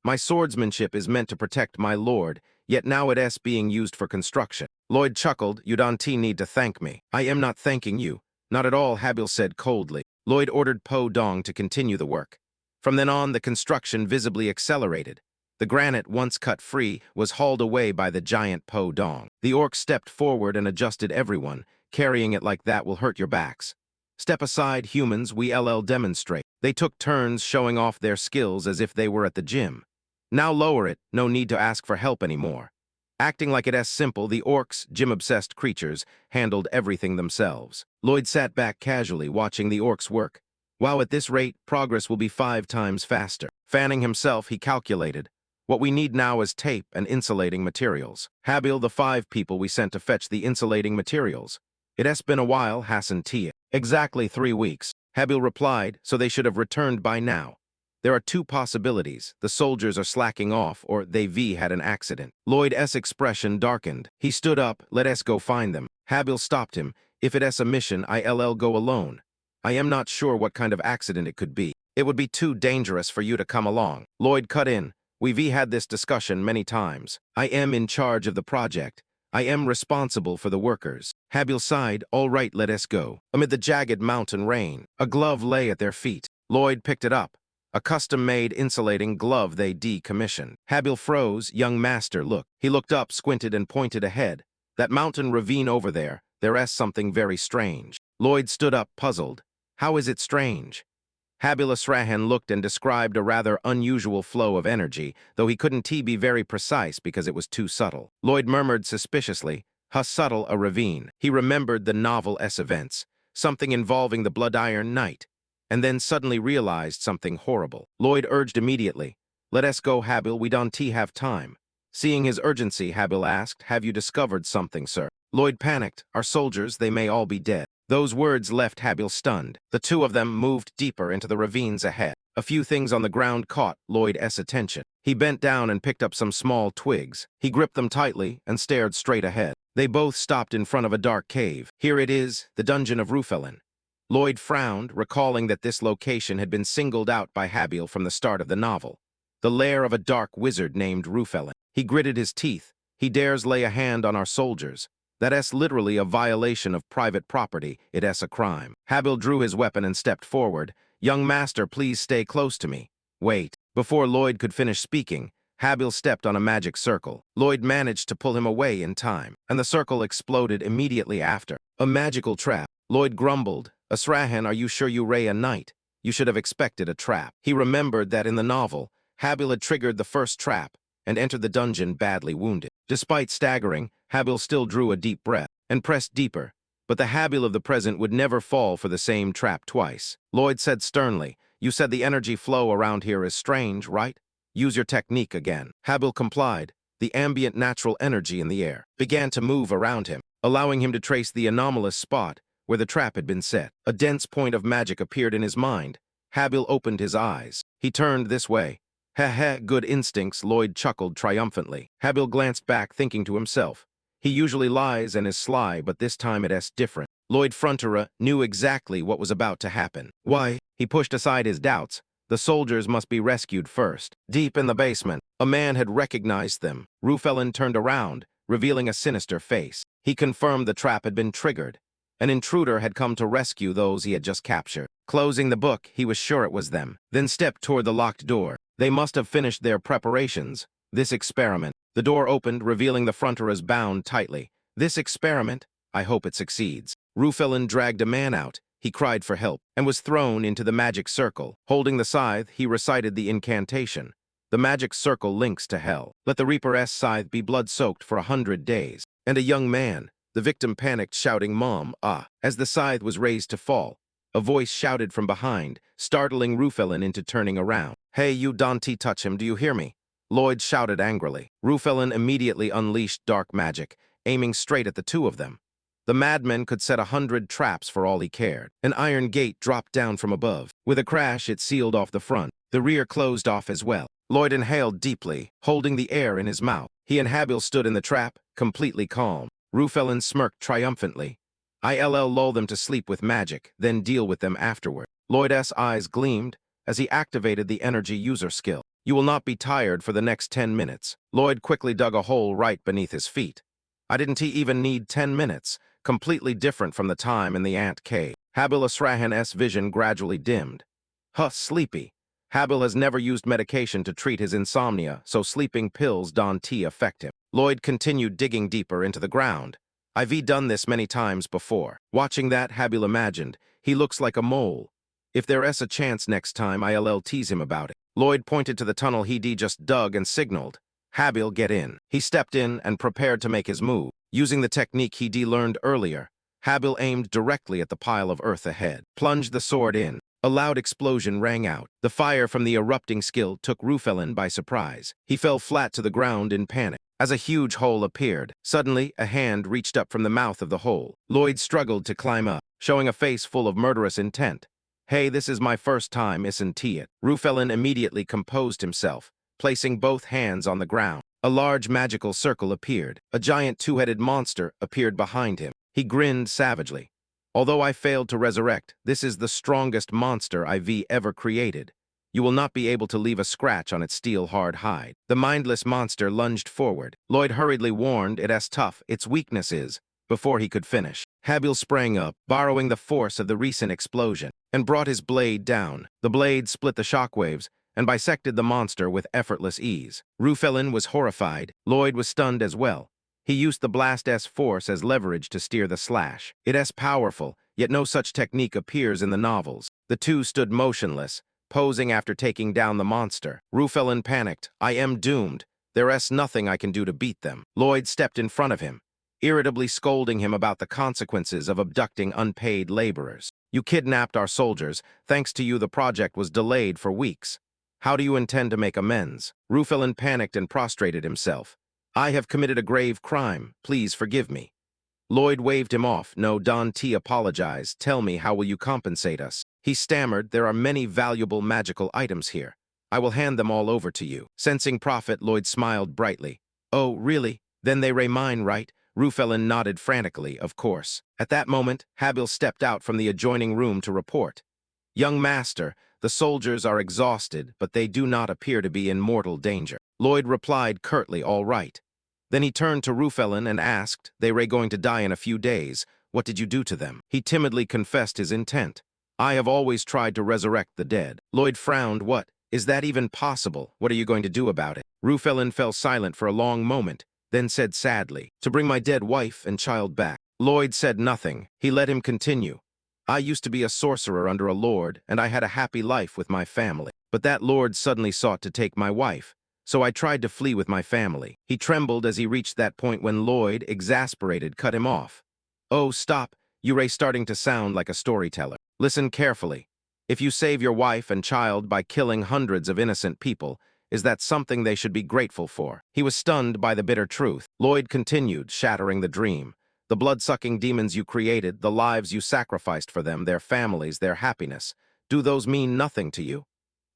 My swordsmanship is meant to protect my lord, yet now it's being used for construction." Lloyd chuckled. "You don't need to thank me." "I am not thanking you." "Not at all," Habil said coldly. Lloyd ordered Po Dong to continue the work. From then on, the construction visibly accelerated. The granite, once cut free, was hauled away by the giant Po Dong. The orc stepped forward and adjusted everyone. "Carrying it like that will hurt your backs." "Step aside, humans, we'll demonstrate." They took turns showing off their skills as if they were at the gym. "Now lower it, no need to ask for help anymore." Acting like it's simple, the orcs, gym-obsessed creatures, handled everything themselves. Lloyd sat back casually, watching the orcs work. "Wow, at this rate, progress will be 5 times faster." Fanning himself, he calculated, "What we need now is tape and insulating materials." Habil, the 5 people we sent to fetch the insulating materials. "It's been a while, Hassan Tia." "Exactly 3 weeks." Habil replied, "So they should have returned by now." "There are 2 possibilities. The soldiers are slacking off, or they had an accident." Lloyd's expression darkened. He stood up. "Let us go find them." Habil stopped him. "If it's a mission, I'll go alone. I am not sure what kind of accident it could be. It would be too dangerous for you to come along." Lloyd cut in. "We've had this discussion many times. I am in charge of the project. I am responsible for the workers." Habil sighed. "All right, let us go." Amid the jagged mountain rain, a glove lay at their feet. Lloyd picked it up. A custom-made insulating glove they decommissioned. Habil froze. "Young master, look." He looked up, squinted, and pointed ahead. "That mountain ravine over there's something very strange." Lloyd stood up, puzzled. "How is it strange?" Habil Asrahan looked and described a rather unusual flow of energy, though he couldn't be very precise because it was too subtle. Lloyd murmured suspiciously, "How subtle a ravine." He remembered the novel-s events, something involving the Blood Iron Knight, and then suddenly realized something horrible. Lloyd urged immediately, "Let us go, Habil, we don't have time." Seeing his urgency, Habil asked, "Have you discovered something, sir?" Lloyd panicked. "Our soldiers, they may all be dead." Those words left Habil stunned. The two of them moved deeper into the ravines ahead. A few things on the ground caught Lloyd's attention. He bent down and picked up some small twigs. He gripped them tightly and stared straight ahead. They both stopped in front of a dark cave. Here it is, the dungeon of Rufelin. Lloyd frowned, recalling that this location had been singled out by Habil from the start of the novel. The lair of a dark wizard named Rufelin. He gritted his teeth. He dares lay a hand on our soldiers. That's literally a violation of private property. It's a crime. Habil drew his weapon and stepped forward. Young master, please stay close to me. Wait. Before Lloyd could finish speaking, Habil stepped on a magic circle. Lloyd managed to pull him away in time, and the circle exploded immediately after. A magical trap. Lloyd grumbled. Asrahan, are you sure you ray a knight? You should have expected a trap. He remembered that in the novel, Habil had triggered the first trap and entered the dungeon badly wounded. Despite staggering, Habil still drew a deep breath and pressed deeper. But the Habil of the present would never fall for the same trap twice. Lloyd said sternly, you said the energy flow around here is strange, right? Use your technique again. Habil complied. The ambient natural energy in the air began to move around him, allowing him to trace the anomalous spot where the trap had been set. A dense point of magic appeared in his mind. Habil opened his eyes. He turned this way. Heh, good instincts, Lloyd chuckled triumphantly. Habil glanced back, thinking to himself. He usually lies and is sly, but this time it's different. Lloyd Frontera knew exactly what was about to happen. Why? He pushed aside his doubts. The soldiers must be rescued first. Deep in the basement, a man had recognized them. Rufelin turned around, revealing a sinister face. He confirmed the trap had been triggered. An intruder had come to rescue those he had just captured. Closing the book, he was sure it was them, then stepped toward the locked door. They must have finished their preparations. This experiment. The door opened, revealing the Fronteras bound tightly. This experiment? I hope it succeeds. Rufelin dragged a man out. He cried for help and was thrown into the magic circle. Holding the scythe, he recited the incantation. The magic circle links to hell. Let the Reaper's scythe be blood-soaked for 100 days. And a young man. The victim panicked, shouting, Mom, ah. As the scythe was raised to fall, a voice shouted from behind, startling Rufelin into turning around. Hey, you Dante, touch him, do you hear me? Lloyd shouted angrily. Rufelin immediately unleashed dark magic, aiming straight at the two of them. The madman could set 100 traps for all he cared. An iron gate dropped down from above. With a crash, it sealed off the front. The rear closed off as well. Lloyd inhaled deeply, holding the air in his mouth. He and Habil stood in the trap, completely calm. Rufelin smirked triumphantly. I'll lull them to sleep with magic, then deal with them afterward. Lloyd's eyes gleamed as he activated the energy user skill. You will not be tired for the next 10 minutes. Lloyd quickly dug a hole right beneath his feet. I didn't even need 10 minutes, completely different from the time in the ant cave. Habil Asrahan's vision gradually dimmed. Sleepy. Habil has never used medication to treat his insomnia, so sleeping pills don't affect him. Lloyd continued digging deeper into the ground. I've done this many times before. Watching that, Habil imagined, he looks like a mole. If there's a chance next time, I'll tease him about it. Lloyd pointed to the tunnel he'd just dug and signaled. Habil, get in. He stepped in and prepared to make his move. Using the technique he'd learned earlier, Habil aimed directly at the pile of earth ahead, plunged the sword in. A loud explosion rang out. The fire from the erupting skill took Rufelin by surprise. He fell flat to the ground in panic. As a huge hole appeared, suddenly a hand reached up from the mouth of the hole. Lloyd struggled to climb up, showing a face full of murderous intent. Hey, this is my first time, isn't it? Rufelin immediately composed himself, placing both hands on the ground. A large magical circle appeared. A giant two-headed monster appeared behind him. He grinned savagely. Although I failed to resurrect, this is the strongest monster I've ever created. You will not be able to leave a scratch on its steel-hard hide. The mindless monster lunged forward. Lloyd hurriedly warned it's tough, its weakness is, before he could finish. Habil sprang up, borrowing the force of the recent explosion, and brought his blade down. The blade split the shockwaves and bisected the monster with effortless ease. Rufelin was horrified. Lloyd was stunned as well. He used the blast's force as leverage to steer the slash. It's powerful, yet no such technique appears in the novels. The two stood motionless, posing after taking down the monster. Rufelin panicked. I am doomed. There's nothing I can do to beat them. Lloyd stepped in front of him, irritably scolding him about the consequences of abducting unpaid laborers. You kidnapped our soldiers. Thanks to you, the project was delayed for weeks. How do you intend to make amends? Rufelin panicked and prostrated himself. I have committed a grave crime. Please forgive me. Lloyd waved him off. No, Don T apologized. Tell me, how will you compensate us? He stammered, there are many valuable magical items here. I will hand them all over to you. Sensing profit, Lloyd smiled brightly. Oh, really? Then they ray mine, right? Rufelin nodded frantically, of course. At that moment, Habil stepped out from the adjoining room to report. Young master, the soldiers are exhausted, but they do not appear to be in mortal danger. Lloyd replied curtly, all right. Then he turned to Rufelin and asked, they ray going to die in a few days. What did you do to them? He timidly confessed his intent. I have always tried to resurrect the dead. Lloyd frowned. What? Is that even possible? What are you going to do about it? Rufelin fell silent for a long moment, then said sadly, to bring my dead wife and child back. Lloyd said nothing. He let him continue. I used to be a sorcerer under a lord, and I had a happy life with my family. But that lord suddenly sought to take my wife, so I tried to flee with my family. He trembled as he reached that point when Lloyd, exasperated, cut him off. Oh, stop. You're starting to sound like a storyteller. Listen carefully. If you save your wife and child by killing hundreds of innocent people, is that something they should be grateful for? He was stunned by the bitter truth. Lloyd continued, shattering the dream. The blood-sucking demons you created, the lives you sacrificed for them, their families, their happiness, do those mean nothing to you?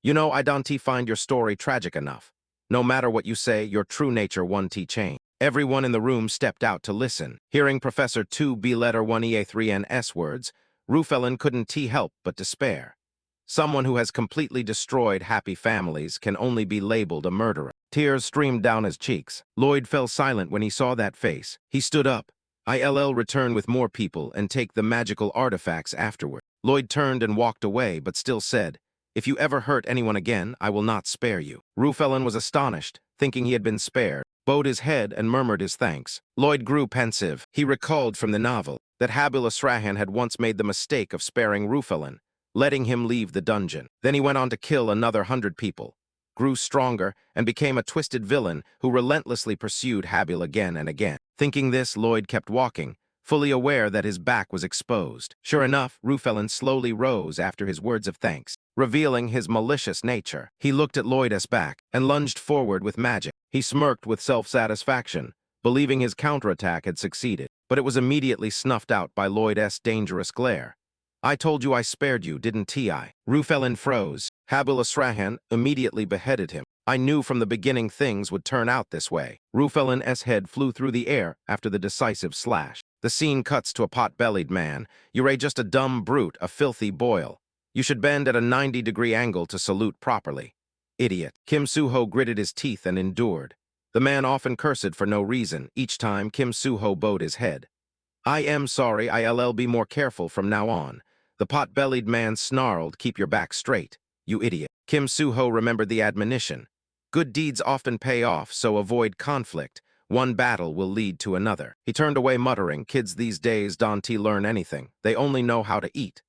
You know, I don't find your story tragic enough. No matter what you say, your true nature won't change. Everyone in the room stepped out to listen. Hearing Professor 2B letter 1EA3NS words, Rufelin couldn't help but despair. Someone who has completely destroyed happy families can only be labeled a murderer. Tears streamed down his cheeks. Lloyd fell silent when he saw that face. He stood up. I'll return with more people and take the magical artifacts afterward. Lloyd turned and walked away, but still said, if you ever hurt anyone again, I will not spare you. Rufelin was astonished, thinking he had been spared, bowed his head and murmured his thanks. Lloyd grew pensive. He recalled from the novel that Habil Asrahan had once made the mistake of sparing Rufelin, letting him leave the dungeon. Then he went on to kill another 100 people, grew stronger, and became a twisted villain who relentlessly pursued Habil again and again. Thinking this, Lloyd kept walking, fully aware that his back was exposed. Sure enough, Rufelin slowly rose after his words of thanks, revealing his malicious nature. He looked at Lloyd's back and lunged forward with magic. He smirked with self-satisfaction, believing his counterattack had succeeded, but it was immediately snuffed out by Lloyd's dangerous glare. I told you I spared you, didn't I? Rufelin froze. Habil Asrahan immediately beheaded him. I knew from the beginning things would turn out this way. Rufelin's head flew through the air after the decisive slash. The scene cuts to a pot-bellied man. You're just a dumb brute, a filthy boil. You should bend at a 90-degree angle to salute properly. Idiot. Kim Soo-ho gritted his teeth and endured. The man often cursed for no reason. Each time, Kim Soo-ho bowed his head. I am sorry, I'll be more careful from now on. The pot-bellied man snarled, keep your back straight, you idiot. Kim Soo-ho remembered the admonition. Good deeds often pay off, so avoid conflict. One battle will lead to another. He turned away muttering, kids these days don't learn anything. They only know how to eat.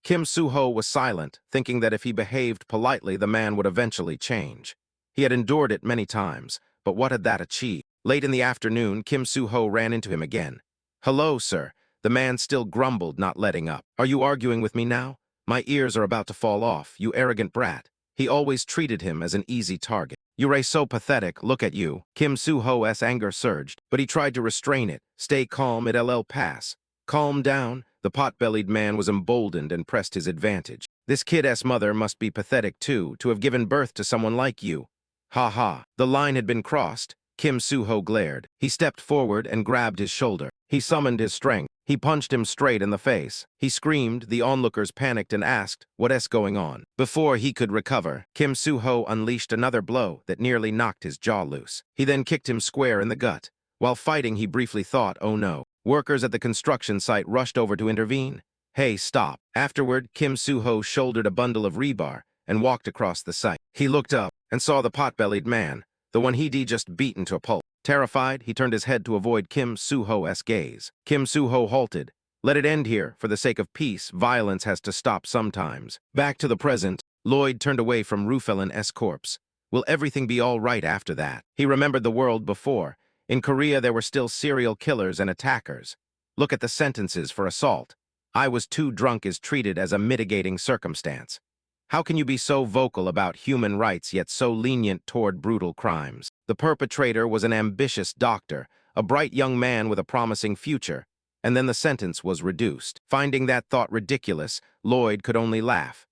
Kim Soo-ho was silent, thinking that if he behaved politely, the man would eventually change. He had endured it many times, but what had that achieved? Late in the afternoon, Kim Soo-ho ran into him again. Hello, sir. The man still grumbled, not letting up. Are you arguing with me now? My ears are about to fall off, you arrogant brat. He always treated him as an easy target. You're so pathetic, look at you. Kim Soo-ho's anger surged, but he tried to restrain it. Stay calm, it'll pass. Calm down. The pot-bellied man was emboldened and pressed his advantage. This kid's mother must be pathetic too, to have given birth to someone like you. Ha ha. The line had been crossed. Kim Soo-ho glared. He stepped forward and grabbed his shoulder. He summoned his strength. He punched him straight in the face. He screamed, the onlookers panicked and asked, what's going on? Before he could recover, Kim Soo-ho unleashed another blow that nearly knocked his jaw loose. He then kicked him square in the gut. While fighting, he briefly thought, oh no. Workers at the construction site rushed over to intervene. Hey, stop. Afterward, Kim Soo-ho shouldered a bundle of rebar and walked across the site. He looked up and saw the pot-bellied man, the one he'd just beaten to a pulp. Terrified, he turned his head to avoid Kim Soo-ho's gaze. Kim Soo-ho halted. Let it end here. For the sake of peace, violence has to stop sometimes. Back to the present, Lloyd turned away from Rufelin's corpse. Will everything be all right after that? He remembered the world before. In Korea, there were still serial killers and attackers. Look at the sentences for assault. I was too drunk is treated as a mitigating circumstance. How can you be so vocal about human rights yet so lenient toward brutal crimes? The perpetrator was an ambitious doctor, a bright young man with a promising future. and then the sentence was reduced. Finding that thought ridiculous, Lloyd could only laugh.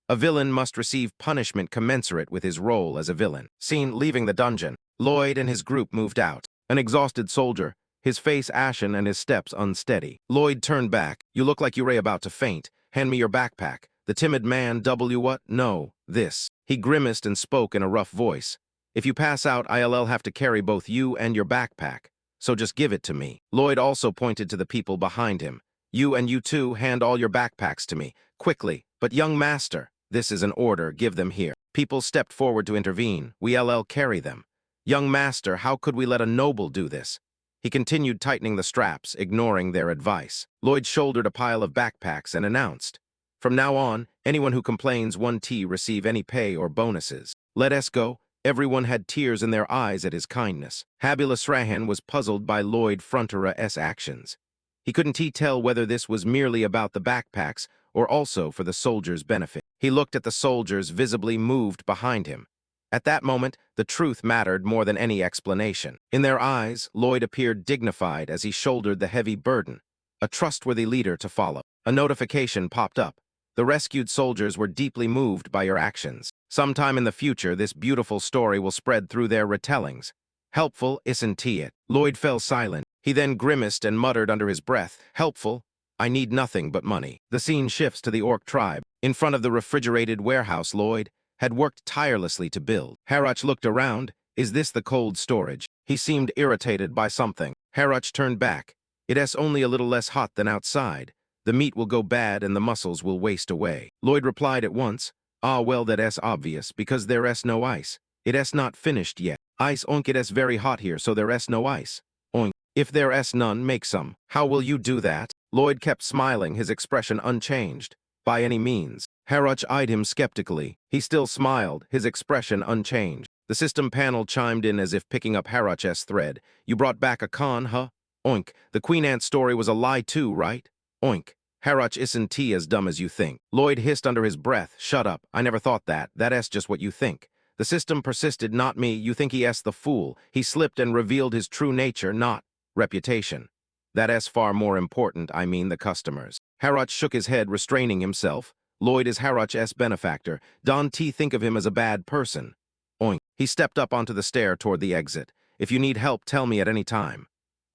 A villain must receive punishment commensurate with his role as a villain. Seen leaving the dungeon, Lloyd and his group moved out. An exhausted soldier, his face ashen and his steps unsteady. Lloyd turned back. "You look like you were about to faint. Hand me your backpack." The timid man, what? No, this. He grimaced and spoke in a rough voice. "If you pass out, I'll have to carry both you and your backpack. So just give it to me." Lloyd also pointed to the people behind him. "You and you too, hand all your backpacks to me. Quickly." "But young master," "This is an order, give them here." People stepped forward to intervene. "We'll carry them." "Young master, how could we let a noble do this?" He continued tightening the straps, ignoring their advice. Lloyd shouldered a pile of backpacks and announced, "From now on, anyone who complains 1T receive any pay or bonuses. Let us go." Everyone had tears in their eyes at his kindness. Habulus Rahan was puzzled by Lloyd Frontera's actions. He couldn't tell whether this was merely about the backpacks or also for the soldiers' benefit. He looked at the soldiers visibly moved behind him. At that moment, the truth mattered more than any explanation. In their eyes, Lloyd appeared dignified as he shouldered the heavy burden, a trustworthy leader to follow. A notification popped up. "The rescued soldiers were deeply moved by your actions. Sometime in the future, this beautiful story will spread through their retellings. Helpful, isn't it?" Lloyd fell silent. He then grimaced and muttered under his breath, "Helpful? I need nothing but money." The scene shifts to the orc tribe. In front of the refrigerated warehouse Lloyd had worked tirelessly to build. Harach looked around. "Is this the cold storage?" He seemed irritated by something. Harach turned back. "It's only a little less hot than outside. The meat will go bad and the muscles will waste away." Lloyd replied at once, "Ah, well, that's obvious, because there's no ice. It's not finished yet." "Ice oink, it's very hot here, so there's no ice." "Oink. If there's none, make some." "How will you do that?" Lloyd kept smiling, his expression unchanged. "By any means." Harach eyed him skeptically. He still smiled, his expression unchanged. The system panel chimed in as if picking up Harach's thread. "You brought back a con, huh?" "Oink. The Queen Ant story was a lie too, right?" "Oink. Harach isn't as dumb as you think." Lloyd hissed under his breath, "Shut up. I never thought that. That's just what you think." The system persisted, "Not me. You think he's the fool." He slipped and revealed his true nature, not reputation. That's far more important, I mean the customers. Harach shook his head, restraining himself. Lloyd is Harach's benefactor. Don't think of him as a bad person. Oink. He stepped up onto the stair toward the exit. "If you need help, tell me at any time."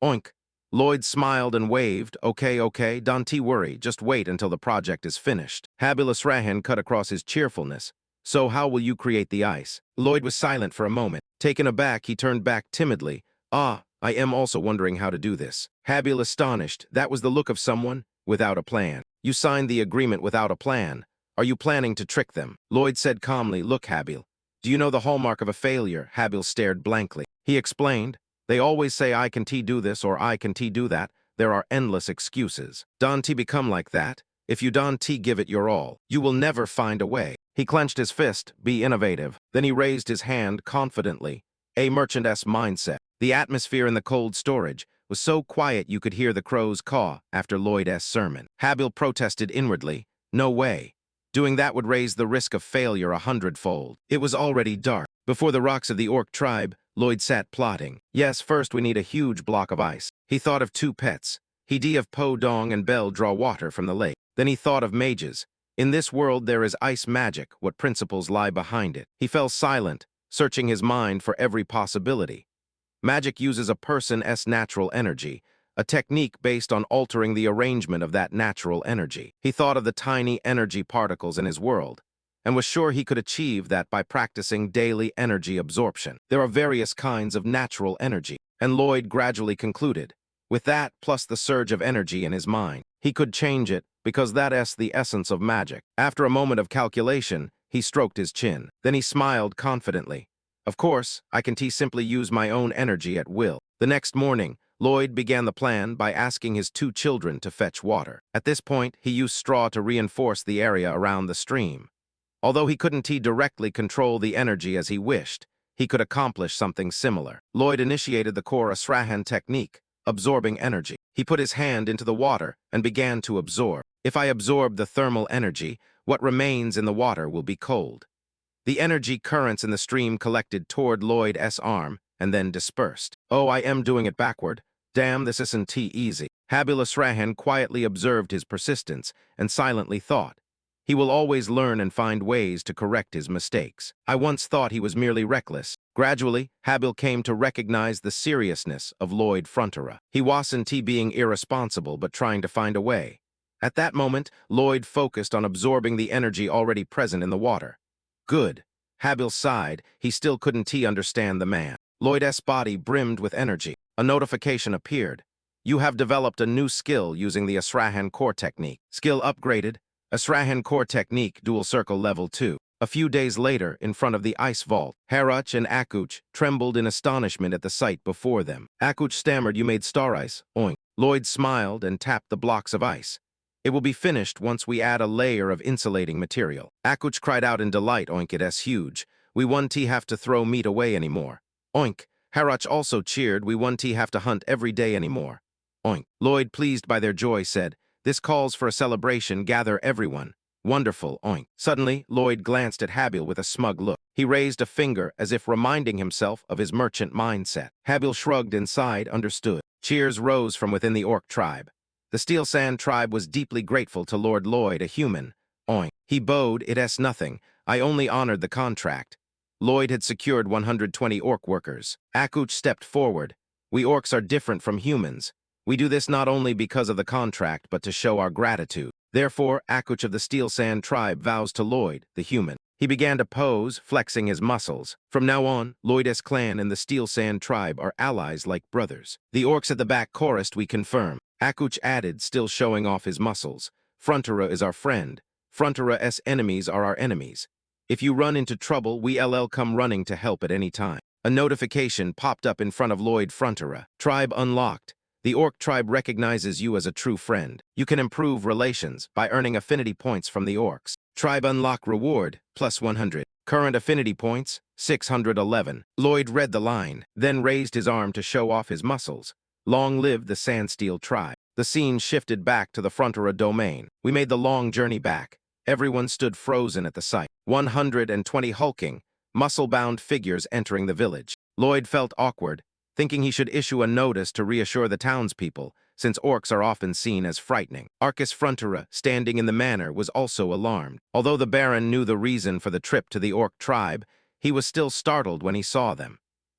Oink. Lloyd smiled and waved. Okay, don't worry, just wait until the project is finished." Habulus Rahan cut across his cheerfulness. "So how will you create the ice?" Lloyd was silent for a moment. Taken aback, he turned back timidly. "Ah, I am also wondering how to do this." Habil astonished. That was the look of someone without a plan. "You signed the agreement without a plan. Are you planning to trick them?" Lloyd said calmly, "Look, Habil. Do you know the hallmark of a failure?" Habil stared blankly. He explained, "They always say I can do this or I can do that. There are endless excuses. Don't become like that. If you don't give it your all, you will never find a way." He clenched his fist. "Be innovative." Then he raised his hand confidently. A merchant's mindset. The atmosphere in the cold storage was so quiet you could hear the crows caw after Lloyd's sermon. Habil protested inwardly. "No way. Doing that would raise the risk of failure 100-fold." It was already dark. Before the rocks of the orc tribe, Lloyd sat plotting. "Yes, first we need a huge block of ice." He thought of 2 pets. He'd have Po Dong and Bell draw water from the lake. Then he thought of mages. In this world there is ice magic. What principles lie behind it? He fell silent, searching his mind for every possibility. Magic uses a person's natural energy, a technique based on altering the arrangement of that natural energy. He thought of the tiny energy particles in his world, and was sure he could achieve that by practicing daily energy absorption. There are various kinds of natural energy, and Lloyd gradually concluded, with that plus the surge of energy in his mind, he could change it because that's the essence of magic. After a moment of calculation, he stroked his chin. Then he smiled confidently. "Of course, I can simply use my own energy at will." The next morning, Lloyd began the plan by asking his 2 children to fetch water. At this point, he used straw to reinforce the area around the stream. Although he couldn't directly control the energy as he wished, he could accomplish something similar. Lloyd initiated the core Asrahan technique, absorbing energy. He put his hand into the water and began to absorb. "If I absorb the thermal energy, what remains in the water will be cold." The energy currents in the stream collected toward Lloyd's arm and then dispersed. "Oh, I am doing it backward. Damn, this isn't easy." Habil Asrahan quietly observed his persistence and silently thought, he will always learn and find ways to correct his mistakes. I once thought he was merely reckless. Gradually, Habil came to recognize the seriousness of Lloyd Frontera. He wasn't being irresponsible but trying to find a way. At that moment, Lloyd focused on absorbing the energy already present in the water. Good. Habil sighed. He still couldn't understand the man. Lloyd's body brimmed with energy. A notification appeared. You have developed a new skill using the Asrahan core technique. Skill upgraded. Asrahan core technique, dual circle level 2. A few days later, in front of the ice vault, Haruch and Akuch trembled in astonishment at the sight before them. Akuch stammered, you made star ice, oink. Lloyd smiled and tapped the blocks of ice. It will be finished once we add a layer of insulating material. Akuch cried out in delight, oink, it's huge. We won't have to throw meat away anymore. Oink. Haruch also cheered, we won't have to hunt every day anymore. Oink. Lloyd, pleased by their joy, said, this calls for a celebration, gather everyone. Wonderful, oink. Suddenly, Lloyd glanced at Habil with a smug look. He raised a finger as if reminding himself of his merchant mindset. Habil shrugged and sighed, understood. Cheers rose from within the orc tribe. The Steel Sand tribe was deeply grateful to Lord Lloyd, a human. Oink. He bowed, it's nothing. I only honored the contract. Lloyd had secured 120 orc workers. Akuch stepped forward. We orcs are different from humans. We do this not only because of the contract, but to show our gratitude. Therefore, Akuch of the Steel Sand tribe vows to Lloyd, the human. He began to pose, flexing his muscles. From now on, Lloyd's clan and the Steel Sand tribe are allies like brothers. The orcs at the back chorused, we confirm. Akuch added, still showing off his muscles. Frontera is our friend. Frontera's enemies are our enemies. If you run into trouble, we come running to help at any time. A notification popped up in front of Lloyd Frontera. Tribe unlocked. The orc tribe recognizes you as a true friend. You can improve relations by earning affinity points from the orcs. Tribe unlock reward, plus 100. Current affinity points, 611. Lloyd read the line, then raised his arm to show off his muscles. Long live the Sandsteel tribe. The scene shifted back to the Frontera domain. We made the long journey back. Everyone stood frozen at the sight. 120 hulking, muscle-bound figures entering the village. Lloyd felt awkward, thinking he should issue a notice to reassure the townspeople, since orcs are often seen as frightening. Arcus Frontera, standing in the manor, was also alarmed. Although the Baron knew the reason for the trip to the orc tribe, he was still startled when he saw them.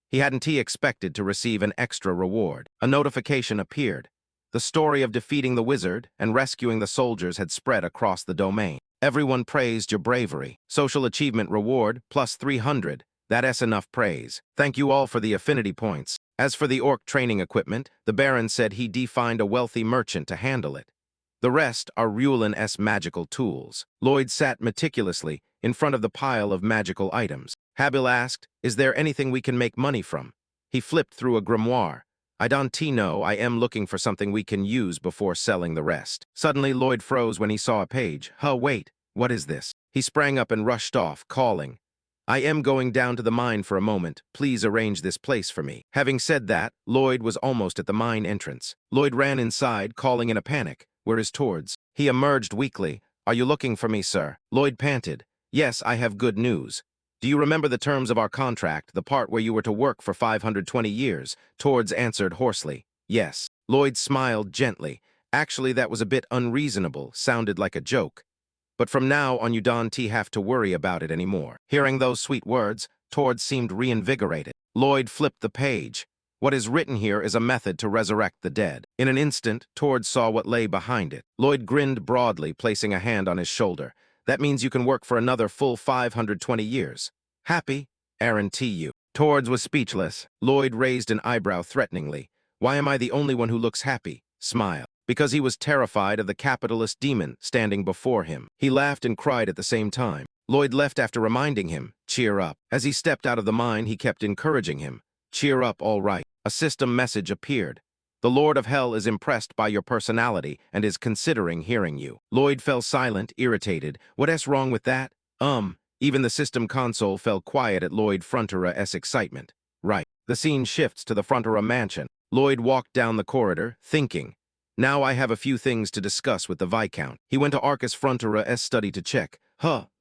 He hadn't expected to receive an extra reward. A notification appeared. The story of defeating the wizard and rescuing the soldiers had spread across the domain. Everyone praised your bravery. Social achievement reward, plus 300. That's enough praise. Thank you all for the affinity points. As for the orc training equipment, the Baron said he defined a wealthy merchant to handle it. The rest are Reulin's magical tools. Lloyd sat meticulously in front of the pile of magical items. Habil asked, is there anything we can make money from? He flipped through a grimoire. I don't know, I am looking for something we can use before selling the rest. Suddenly, Lloyd froze when he saw a page. Wait, what is this? He sprang up and rushed off, calling, I am going down to the mine for a moment. Please arrange this place for me. Having said that, Lloyd was almost at the mine entrance. Lloyd ran inside, calling in a panic. Where is Tords? He emerged weakly. Are you looking for me, sir? Lloyd panted. Yes, I have good news. Do you remember the terms of our contract, the part where you were to work for 520 years? Tords answered hoarsely. Yes. Lloyd smiled gently. Actually, that was a bit unreasonable, sounded like a joke. But from now on you don't have to worry about it anymore. Hearing those sweet words, Tord seemed reinvigorated. Lloyd flipped the page. What is written here is a method to resurrect the dead. In an instant, Tord saw what lay behind it. Lloyd grinned broadly, placing a hand on his shoulder. That means you can work for another full 520 years. Happy? Guarantee you. Tord was speechless. Lloyd raised an eyebrow threateningly. Why am I the only one who looks happy? Smile. Because he was terrified of the capitalist demon standing before him. He laughed and cried at the same time. Lloyd left after reminding him, cheer up. As he stepped out of the mine, he kept encouraging him. Cheer up, all right. A system message appeared. The Lord of Hell is impressed by your personality and is considering hearing you. Lloyd fell silent, irritated. What's wrong with that? Even the system console fell quiet at Lloyd Frontera's excitement. Right. The scene shifts to the Frontera mansion. Lloyd walked down the corridor, thinking. Now I have a few things to discuss with the Viscount. He went to Arcus Frontera's study to check.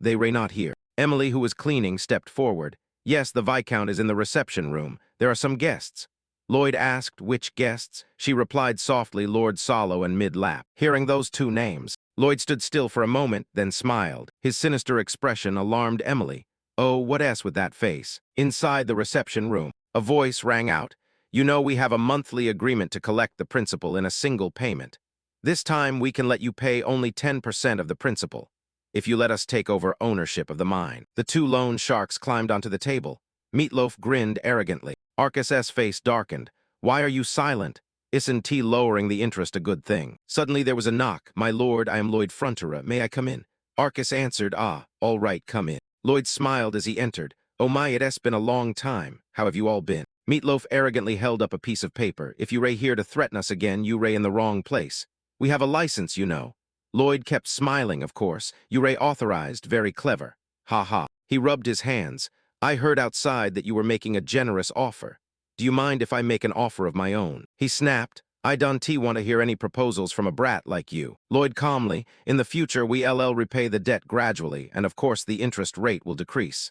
They were not here. Emily, who was cleaning, stepped forward. Yes, the Viscount is in the reception room. There are some guests. Lloyd asked which guests. She replied softly, Lord Solo and Mid-Lap. Hearing those two names, Lloyd stood still for a moment, then smiled. His sinister expression alarmed Emily. Oh, what S with that face? Inside the reception room, a voice rang out. You know we have a monthly agreement to collect the principal in a single payment. This time we can let you pay only 10% of the principal, if you let us take over ownership of the mine. The two loan sharks climbed onto the table. Meatloaf grinned arrogantly. Arcus's face darkened. Why are you silent? Isn't lowering the interest a good thing? Suddenly there was a knock. My lord, I am Lloyd Frontera. May I come in? Arcus answered, Ah, all right, come in. Lloyd smiled as he entered. Oh my, it has been a long time. How have you all been? Meatloaf arrogantly held up a piece of paper. If you ray here to threaten us again, you ray in the wrong place. We have a license, you know. Lloyd kept smiling, of course. You ray authorized, very clever. Ha ha. He rubbed his hands. I heard outside that you were making a generous offer. Do you mind if I make an offer of my own? He snapped. I don't want to hear any proposals from a brat like you. Lloyd calmly. In the future, we LL repay the debt gradually, and of course the interest rate will decrease.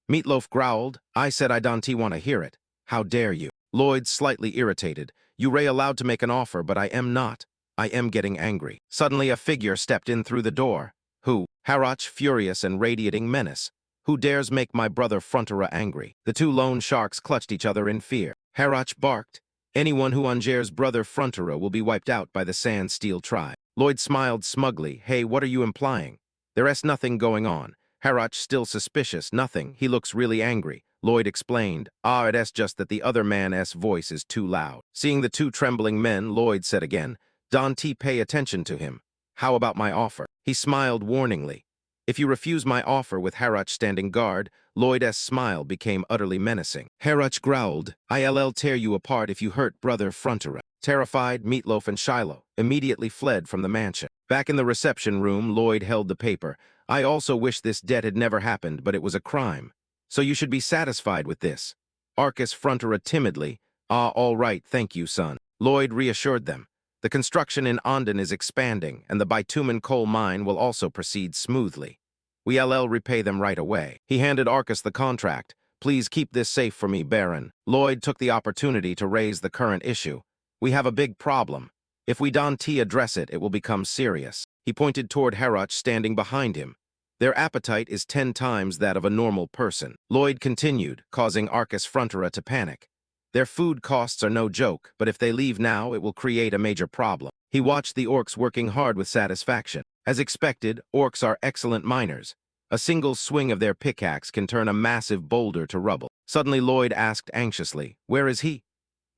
Meatloaf growled. I said I don't want to hear it. How dare you? Lloyd, slightly irritated. You ray allowed to make an offer, but I am not. I am getting angry. Suddenly a figure stepped in through the door. Who? Harach, furious and radiating menace. Who dares make my brother Frontera angry? The two lone sharks clutched each other in fear. Harach barked. Anyone who unjares brother Frontera will be wiped out by the Sand Steel tribe. Lloyd smiled smugly. Hey, what are you implying? There's nothing going on. Harach still suspicious. Nothing. He looks really angry. Lloyd explained. It's just that the other man's voice is too loud. Seeing the two trembling men, Lloyd said again, Dante, pay attention to him. How about my offer? He smiled warningly. If you refuse my offer with Harach standing guard, Lloyd's smile became utterly menacing. Harach growled, I'll tear you apart if you hurt brother Frontera. Terrified, Meatloaf and Shiloh immediately fled from the mansion. Back in the reception room, Lloyd held the paper. I also wish this debt had never happened, but it was a crime. So you should be satisfied with this. Arcus Frontera timidly, all right, thank you, son. Lloyd reassured them. The construction in Ondon is expanding, and the bitumen coal mine will also proceed smoothly. We LL repay them right away. He handed Arcus the contract. Please keep this safe for me, Baron. Lloyd took the opportunity to raise the current issue. We have a big problem. If we don't address it, it will become serious. He pointed toward Harach standing behind him. Their appetite is 10 times that of a normal person. Lloyd continued, causing Arcus Frontera to panic. Their food costs are no joke, but if they leave now, it will create a major problem. He watched the orcs working hard with satisfaction. As expected, orcs are excellent miners. A single swing of their pickaxe can turn a massive boulder to rubble. Suddenly Lloyd asked anxiously, where is he?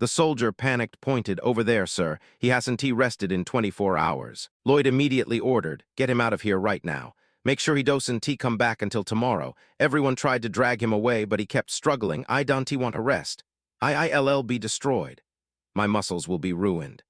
The soldier panicked pointed, over there, sir. He hasn't rested in 24 hours. Lloyd immediately ordered, get him out of here right now. Make sure he doesn't come back until tomorrow. Everyone tried to drag him away, but he kept struggling. I don't want to rest. I'll be destroyed. My muscles will be ruined.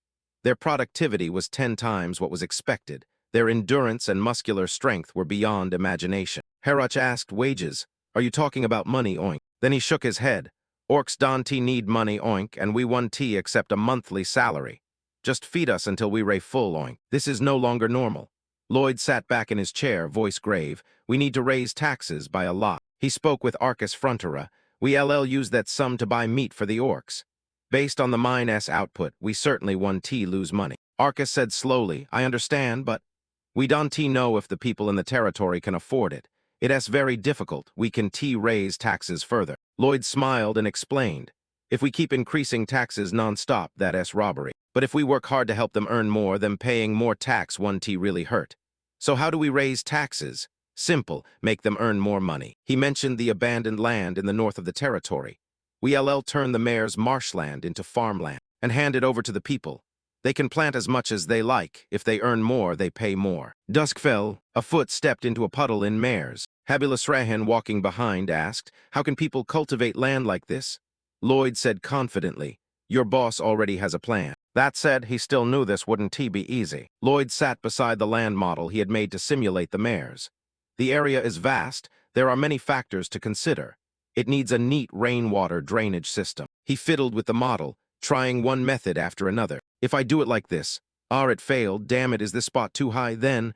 Their productivity was 10 times what was expected. Their endurance and muscular strength were beyond imagination. Harach asked, wages? Are you talking about money, oink? Then he shook his head. Orcs don't need money, oink, and we won't accept a monthly salary. Just feed us until we ray full, oink. This is no longer normal. Lloyd sat back in his chair, voice grave. We need to raise taxes by a lot. He spoke with Arcus Frontera. We LL use that sum to buy meat for the orcs. Based on the mine's output, we certainly won't lose money. Arcus said slowly, I understand, but we don't know if the people in the territory can afford it. It's very difficult. We can raise taxes further. Lloyd smiled and explained. If we keep increasing taxes non-stop, that's robbery. But if we work hard to help them earn more, then paying more tax won't really hurt. So how do we raise taxes? Simple, make them earn more money. He mentioned the abandoned land in the north of the territory. We LL turn the mayor's marshland into farmland and hand it over to the people. They can plant as much as they like. If they earn more, they pay more. Dusk fell. A foot stepped into a puddle in Mares. Habilas Rahan, walking behind, asked, how can people cultivate land like this? Lloyd said confidently, your boss already has a plan. That said, he still knew this wouldn't be easy. Lloyd sat beside the land model he had made to simulate the Mares. The area is vast. There are many factors to consider. It needs a neat rainwater drainage system. He fiddled with the model, trying one method after another. If I do it like this, it failed, damn it, is this spot too high? Then,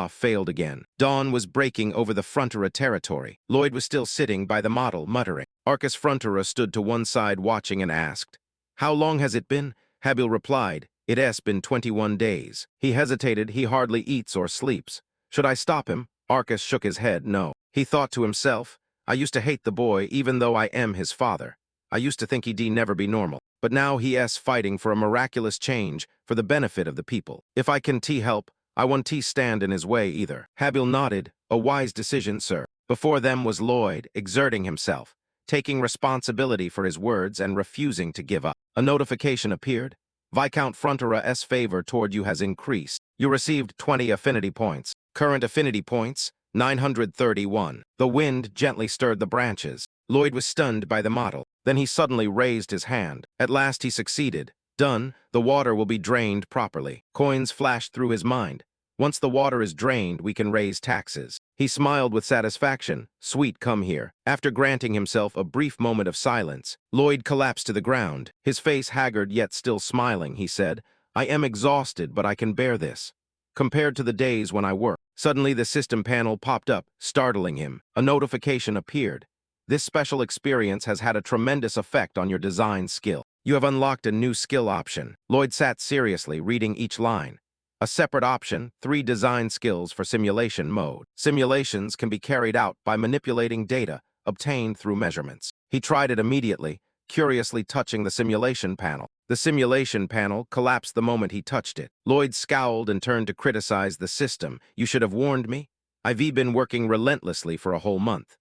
failed again. Dawn was breaking over the Frontera territory. Lloyd was still sitting by the model, muttering. Arcus Frontera stood to one side watching and asked, How long has it been? Habil replied, it has been 21 days. He hesitated, he hardly eats or sleeps. Should I stop him? Arcus shook his head, no. He thought to himself, I used to hate the boy even though I am his father. I used to think he'd never be normal. But now he is fighting for a miraculous change for the benefit of the people. If I can help, I won't stand in his way either. Habil nodded, a wise decision, sir. Before them was Lloyd, exerting himself, taking responsibility for his words and refusing to give up. A notification appeared. Viscount Frontera's favor toward you has increased. You received 20 affinity points. Current affinity points, 931. The wind gently stirred the branches. Lloyd was stunned by the model. Then he suddenly raised his hand. At last he succeeded. Done, the water will be drained properly. Coins flashed through his mind. Once the water is drained, we can raise taxes. He smiled with satisfaction. Sweet, come here. After granting himself a brief moment of silence, Lloyd collapsed to the ground. His face haggard yet still smiling, he said, I am exhausted, but I can bear this. Compared to the days when I worked. Suddenly the system panel popped up, startling him. A notification appeared. This special experience has had a tremendous effect on your design skill. You have unlocked a new skill option. Lloyd sat seriously, reading each line. A separate option, 3 design skills for simulation mode. Simulations can be carried out by manipulating data obtained through measurements. He tried it immediately, curiously touching the simulation panel. The simulation panel collapsed the moment he touched it. Lloyd scowled and turned to criticize the system. You should have warned me. I've been working relentlessly for a whole month.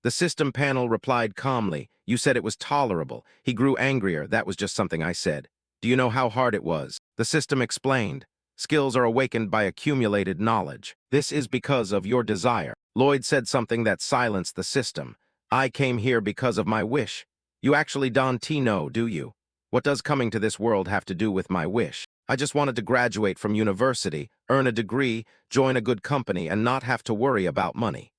The system panel replied calmly, you said it was tolerable. He grew angrier, that was just something I said. Do you know how hard it was? The system explained. Skills are awakened by accumulated knowledge. This is because of your desire. Lloyd said something that silenced the system. I came here because of my wish. You actually don't know, do you? What does coming to this world have to do with my wish? I just wanted to graduate from university, earn a degree, join a good company, and not have to worry about money.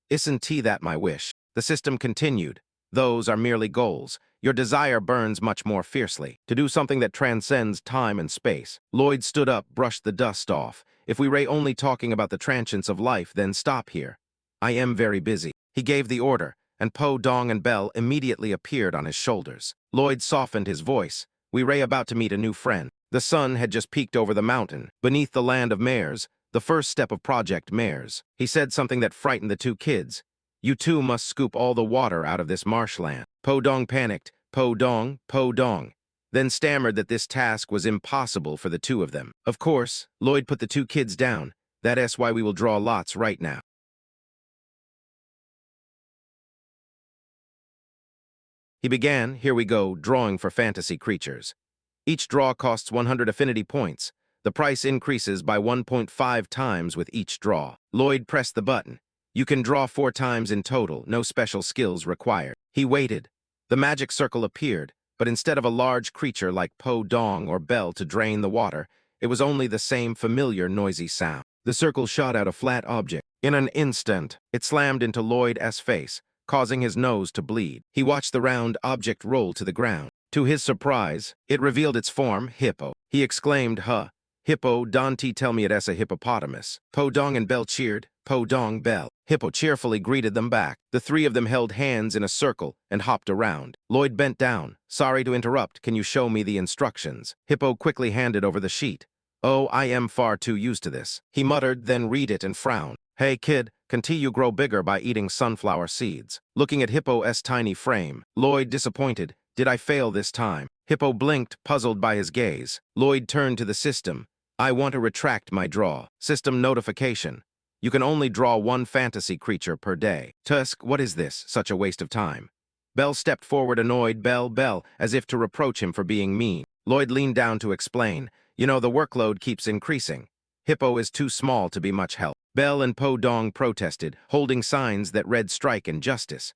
Isn't that my wish? The system continued. Those are merely goals. Your desire burns much more fiercely, to do something that transcends time and space. Lloyd stood up, brushed the dust off. If we were only talking about the transience of life, then stop here. I am very busy. He gave the order, and Po Dong and Bell immediately appeared on his shoulders. Lloyd softened his voice. We were about to meet a new friend. The sun had just peeked over the mountain, beneath the land of mares, the first step of Project Mares. He said something that frightened the 2 kids. You 2 must scoop all the water out of this marshland. Po Dong panicked, Po Dong, then stammered that this task was impossible for the 2 of them. Of course, Lloyd put the 2 kids down. That's why we will draw lots right now. He began, here we go, drawing for fantasy creatures. Each draw costs 100 affinity points. The price increases by 1.5 times with each draw. Lloyd pressed the button. You can draw 4 times in total, no special skills required. He waited. The magic circle appeared, but instead of a large creature like Po Dong or Bell to drain the water, it was only the same familiar noisy sound. The circle shot out a flat object. In an instant, it slammed into Lloyd's face, causing his nose to bleed. He watched the round object roll to the ground. To his surprise, it revealed its form, hippo. He exclaimed, huh, hippo, Dante tell me it's a hippopotamus. Po Dong and Bell cheered, Po Dong, Bell. Hippo cheerfully greeted them back. The 3 of them held hands in a circle and hopped around. Lloyd bent down. Sorry to interrupt, can you show me the instructions? Hippo quickly handed over the sheet. Oh, I am far too used to this. He muttered, then read it and frowned. Hey kid, continue grow bigger by eating sunflower seeds. Looking at Hippo's tiny frame, Lloyd disappointed. Did I fail this time? Hippo blinked, puzzled by his gaze. Lloyd turned to the system. I want to retract my draw. System notification. You can only draw 1 fantasy creature per day. Tusk, what is this? Such a waste of time. Bell stepped forward, annoyed. Bell, as if to reproach him for being mean. Lloyd leaned down to explain. You know, the workload keeps increasing. Hippo is too small to be much help. Bell and Po Dong protested, holding signs that read strike and justice.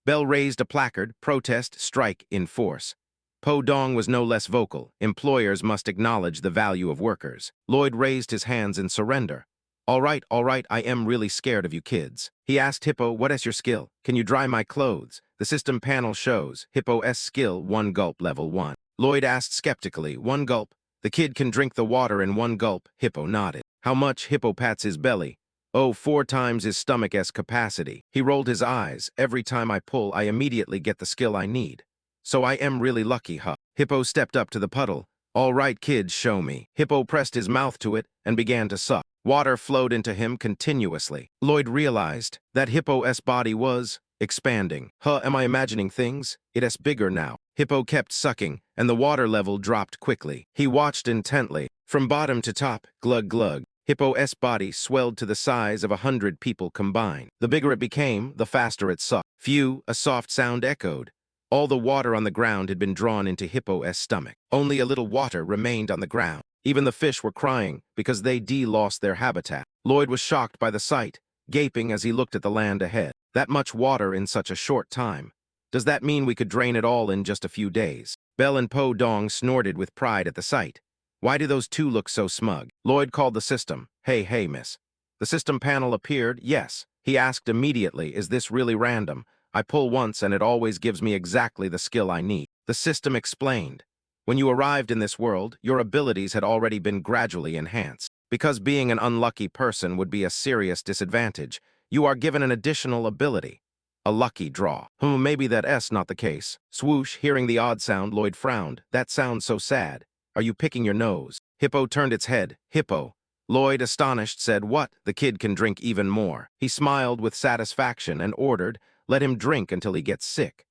Bell raised a placard, protest, strike, in force. Po Dong was no less vocal. Employers must acknowledge the value of workers. Lloyd raised his hands in surrender. All right, I am really scared of you kids. He asked Hippo, what is your skill? Can you dry my clothes? The system panel shows Hippo's skill, 1 gulp, level 1. Lloyd asked skeptically, 1 gulp? The kid can drink the water in 1 gulp. Hippo nodded. How much? Hippo pats his belly. Oh, 4 times his stomach's capacity. He rolled his eyes. Every time I pull, I immediately get the skill I need. So I am really lucky, huh? Hippo stepped up to the puddle. All right, kids, show me. Hippo pressed his mouth to it and began to suck. Water flowed into him continuously. Lloyd realized that Hippo's body was expanding. Huh, am I imagining things? It's bigger now. Hippo kept sucking, and the water level dropped quickly. He watched intently. From bottom to top, glug glug. Hippo's body swelled to the size of 100 people combined. The bigger it became, the faster it sucked. Phew, a soft sound echoed. All the water on the ground had been drawn into Hippo's stomach. Only a little water remained on the ground. Even the fish were crying because they lost their habitat. Lloyd was shocked by the sight, gaping as he looked at the land ahead. That much water in such a short time. Does that mean we could drain it all in just a few days? Belle and Po Dong snorted with pride at the sight. Why do those two look so smug? Lloyd called the system. Hey, miss. The system panel appeared, yes. He asked immediately, is this really random? I pull once and it always gives me exactly the skill I need. The system explained. When you arrived in this world, your abilities had already been gradually enhanced. Because being an unlucky person would be a serious disadvantage, you are given an additional ability. A lucky draw. Maybe that's not the case. Swoosh, hearing the odd sound, Lloyd frowned. That sounds so sad. Are you picking your nose? Hippo turned its head. Hippo. Lloyd, astonished, said, what? The kid can drink even more. He smiled with satisfaction and ordered, let him drink until he gets sick.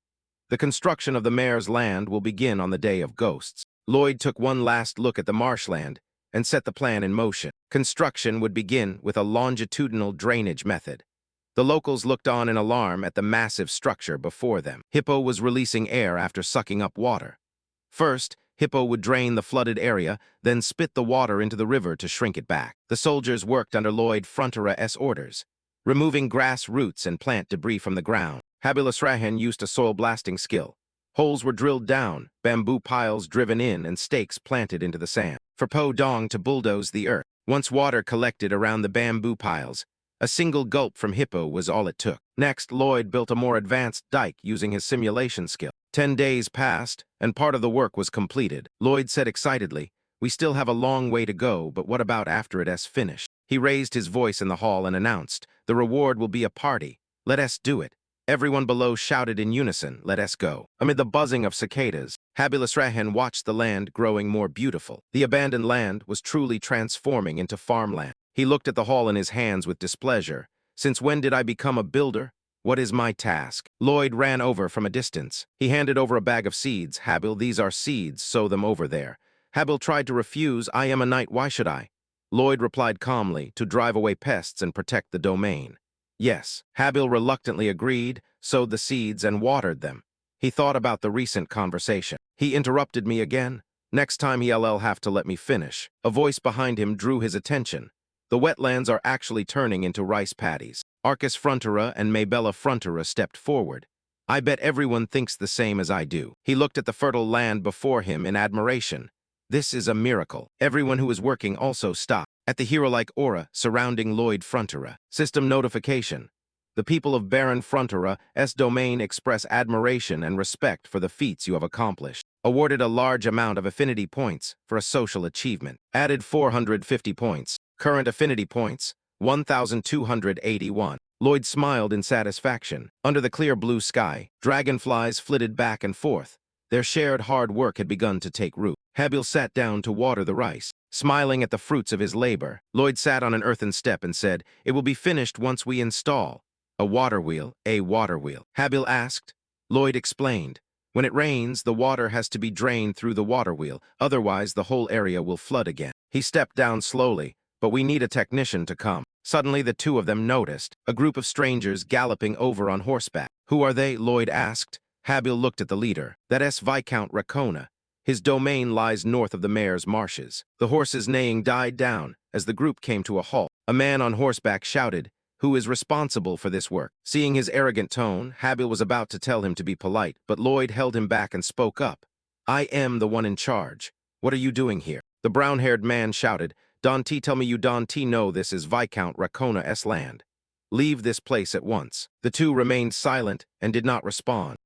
The construction of the mayor's land will begin on the Day of Ghosts. Lloyd took one last look at the marshland and set the plan in motion. Construction would begin with a longitudinal drainage method. The locals looked on in alarm at the massive structure before them. Hippo was releasing air after sucking up water. First, Hippo would drain the flooded area, then spit the water into the river to shrink it back. The soldiers worked under Lloyd Frontera's orders, removing grass roots and plant debris from the ground. Habilasrahan used a soil blasting skill. Holes were drilled down, bamboo piles driven in, and stakes planted into the sand. For Po Dong to bulldoze the earth. Once water collected around the bamboo piles, a single gulp from Hippo was all it took. Next, Lloyd built a more advanced dike using his simulation skill. 10 days passed, and part of the work was completed. Lloyd said excitedly, we still have a long way to go, but what about after it's finished? He raised his voice in the hall and announced, the reward will be a party. Let us do it. Everyone below shouted in unison, let us go. Amid the buzzing of cicadas, Habilasrahan watched the land growing more beautiful. The abandoned land was truly transforming into farmland. He looked at the hall in his hands with displeasure. Since when did I become a builder? What is my task? Lloyd ran over from a distance. He handed over a bag of seeds. Habil, these are seeds, sow them over there. Habil tried to refuse, I am a knight, why should I? Lloyd replied calmly, to drive away pests and protect the domain. Yes, Habil reluctantly agreed, sowed the seeds and watered them. He thought about the recent conversation. He interrupted me again. Next time he'll have to let me finish. A voice behind him drew his attention. The wetlands are actually turning into rice paddies. Arcus Frontera and Maybella Frontera stepped forward. I bet everyone thinks the same as I do. He looked at the fertile land before him in admiration. This is a miracle. Everyone who was working also stopped. At the hero-like aura surrounding Lloyd Frontera. System notification. The people of Baron Frontera's domain express admiration and respect for the feats you have accomplished. Awarded a large amount of affinity points for a social achievement. Added 450 points. Current affinity points, 1,281. Lloyd smiled in satisfaction. Under the clear blue sky, dragonflies flitted back and forth. Their shared hard work had begun to take root. Habil sat down to water the rice. Smiling at the fruits of his labor, Lloyd sat on an earthen step and said, it will be finished once we install. A water wheel, a water wheel. Habil asked. Lloyd explained. When it rains, the water has to be drained through the water wheel, otherwise the whole area will flood again. He stepped down slowly, but we need a technician to come. Suddenly the two of them noticed a group of strangers galloping over on horseback. Who are they? Lloyd asked. Habil looked at the leader. That's Viscount Racona. His domain lies north of the mayor's marshes. The horses' neighing died down as the group came to a halt. A man on horseback shouted, who is responsible for this work? Seeing his arrogant tone, Habil was about to tell him to be polite, but Lloyd held him back and spoke up. I am the one in charge. What are you doing here? The brown-haired man shouted, Don T, tell me you Don T know this is Viscount Racona's land. Leave this place at once. The two remained silent and did not respond.